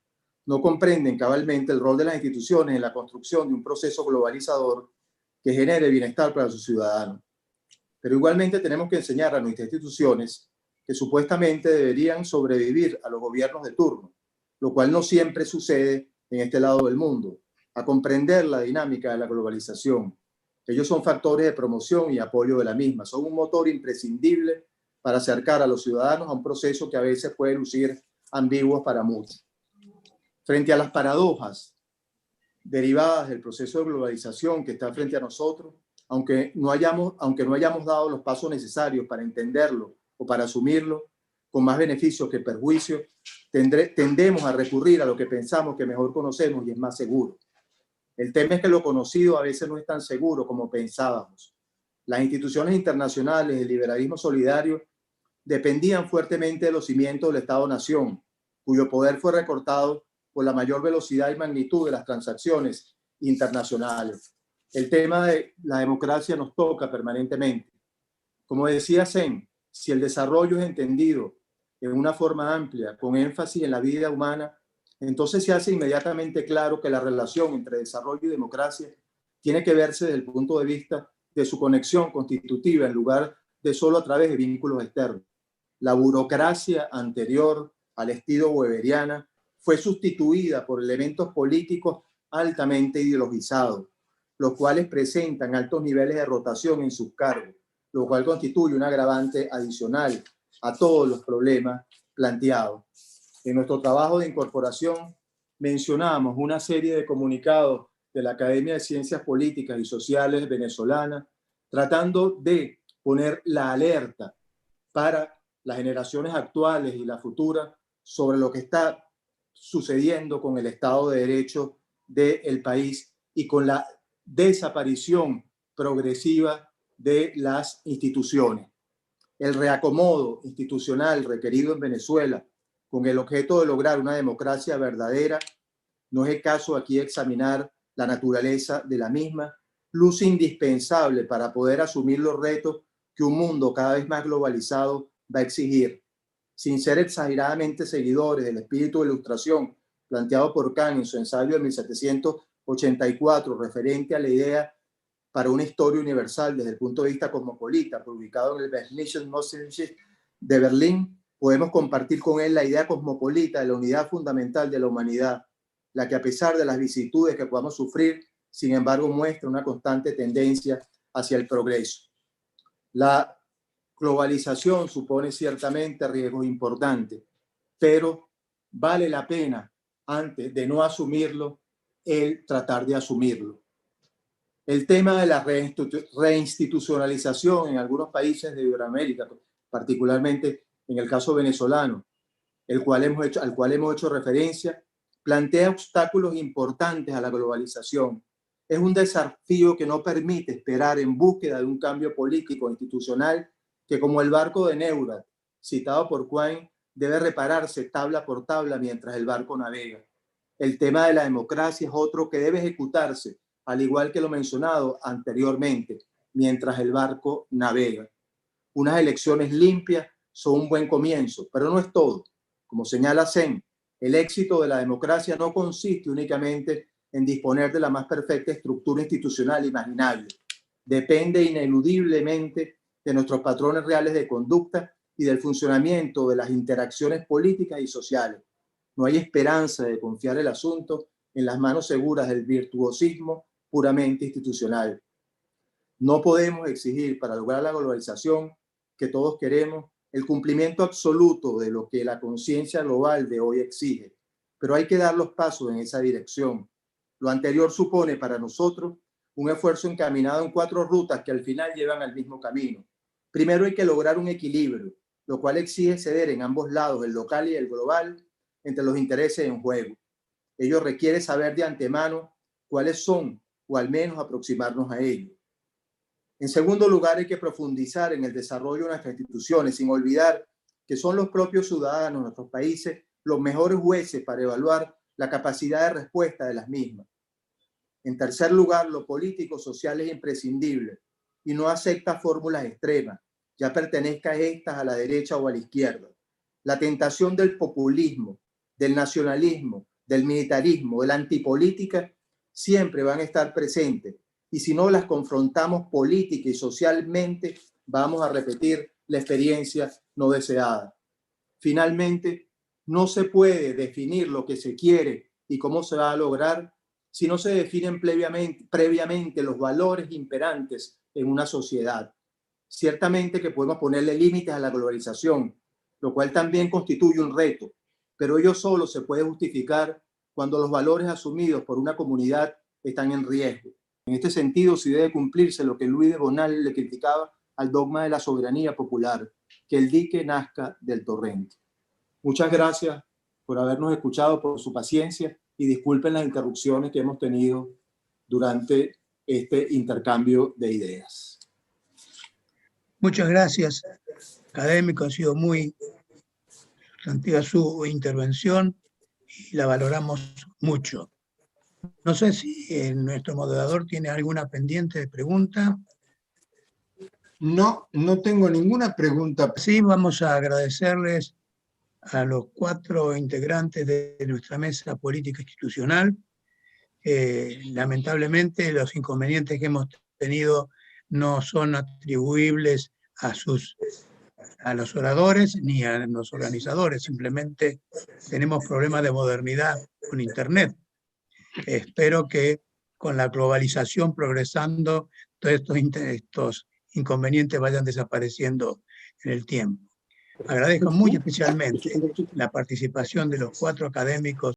no comprenden cabalmente el rol de las instituciones en la construcción de un proceso globalizador que genere bienestar para sus ciudadanos. Pero igualmente tenemos que enseñar a nuestras instituciones que supuestamente deberían sobrevivir a los gobiernos de turno, lo cual no siempre sucede en este lado del mundo, a comprender la dinámica de la globalización. Ellos son factores de promoción y apoyo de la misma, son un motor imprescindible para acercar a los ciudadanos a un proceso que a veces puede lucir ambiguo para muchos. Frente a las paradojas derivadas del proceso de globalización que está frente a nosotros, aunque no hayamos dado los pasos necesarios para entenderlo o para asumirlo, con más beneficios que perjuicios, tendemos a recurrir a lo que pensamos que mejor conocemos y es más seguro. El tema es que lo conocido a veces no es tan seguro como pensábamos. Las instituciones internacionales del liberalismo solidario dependían fuertemente de los cimientos del Estado-Nación, cuyo poder fue recortado por la mayor velocidad y magnitud de las transacciones internacionales. El tema de la democracia nos toca permanentemente. Como decía Sen, si el desarrollo es entendido en una forma amplia, con énfasis en la vida humana, entonces se hace inmediatamente claro que la relación entre desarrollo y democracia tiene que verse desde el punto de vista de su conexión constitutiva en lugar de solo a través de vínculos externos. La burocracia anterior al estilo weberiana fue sustituida por elementos políticos altamente ideologizados, los cuales presentan altos niveles de rotación en sus cargos, lo cual constituye un agravante adicional a todos los problemas planteados. En nuestro trabajo de incorporación mencionamos una serie de comunicados de la Academia de Ciencias Políticas y Sociales venezolana, tratando de poner la alerta para las generaciones actuales y las futuras sobre lo que está sucediendo con el Estado de Derecho del país y con la desaparición progresiva de las instituciones. El reacomodo institucional requerido en Venezuela con el objeto de lograr una democracia verdadera, no es el caso aquí examinar la naturaleza de la misma, luz indispensable para poder asumir los retos que un mundo cada vez más globalizado va a exigir. Sin ser exageradamente seguidores del espíritu de ilustración planteado por Kant en su ensayo de 1784, referente a la idea para una historia universal desde el punto de vista cosmopolita, publicado en el Berlinische Museumsgeschichte de Berlín, podemos compartir con él la idea cosmopolita de la unidad fundamental de la humanidad, la que a pesar de las vicisitudes que podamos sufrir, sin embargo muestra una constante tendencia hacia el progreso. La globalización supone ciertamente riesgos importantes, pero vale la pena, antes de no asumirlo, el tratar de asumirlo. El tema de la reinstitucionalización en algunos países de Iberoamérica, particularmente en el caso venezolano, al cual hemos hecho referencia, plantea obstáculos importantes a la globalización. Es un desafío que no permite esperar en búsqueda de un cambio político institucional que, como el barco de Neurath, citado por Quine, debe repararse tabla por tabla mientras el barco navega. El tema de la democracia es otro que debe ejecutarse, al igual que lo mencionado anteriormente, mientras el barco navega. Unas elecciones limpias son un buen comienzo, pero no es todo. Como señala Sen, el éxito de la democracia no consiste únicamente en disponer de la más perfecta estructura institucional imaginable. Depende ineludiblemente de nuestros patrones reales de conducta y del funcionamiento de las interacciones políticas y sociales. No hay esperanza de confiar el asunto en las manos seguras del virtuosismo puramente institucional. No podemos exigir para lograr la globalización que todos queremos el cumplimiento absoluto de lo que la conciencia global de hoy exige, pero hay que dar los pasos en esa dirección. Lo anterior supone para nosotros un esfuerzo encaminado en 4 rutas que al final llevan al mismo camino. Primero hay que lograr un equilibrio, lo cual exige ceder en ambos lados, el local y el global, entre los intereses en juego. Ello requiere saber de antemano cuáles son, o al menos aproximarnos a ellos. En segundo lugar, hay que profundizar en el desarrollo de nuestras instituciones, sin olvidar que son los propios ciudadanos de nuestros países los mejores jueces para evaluar la capacidad de respuesta de las mismas. En tercer lugar, lo político-social es imprescindible y no acepta fórmulas extremas, ya pertenezca estas a la derecha o a la izquierda. La tentación del populismo, del nacionalismo, del militarismo, de la antipolítica, siempre van a estar presentes. Y si no las confrontamos política y socialmente, vamos a repetir la experiencia no deseada. Finalmente, no se puede definir lo que se quiere y cómo se va a lograr si no se definen previamente los valores imperantes en una sociedad. Ciertamente que podemos ponerle límites a la globalización, lo cual también constituye un reto, pero ello solo se puede justificar cuando los valores asumidos por una comunidad están en riesgo. En este sentido, sí debe cumplirse lo que Luis de Bonal le criticaba al dogma de la soberanía popular, que el dique nazca del torrente. Muchas gracias por habernos escuchado, por su paciencia, y disculpen las interrupciones que hemos tenido durante este intercambio de ideas. Muchas gracias, académico. Ha sido muy sustantiva su intervención y la valoramos mucho. No sé si nuestro moderador tiene alguna pendiente de pregunta. No, no tengo ninguna pregunta. Sí, vamos a agradecerles a los 4 integrantes de nuestra mesa política institucional. Lamentablemente, los inconvenientes que hemos tenido no son atribuibles a los oradores ni a los organizadores, simplemente tenemos problemas de modernidad con Internet. Espero que con la globalización progresando, todos estos inconvenientes vayan desapareciendo en el tiempo. Agradezco muy especialmente la participación de los 4 académicos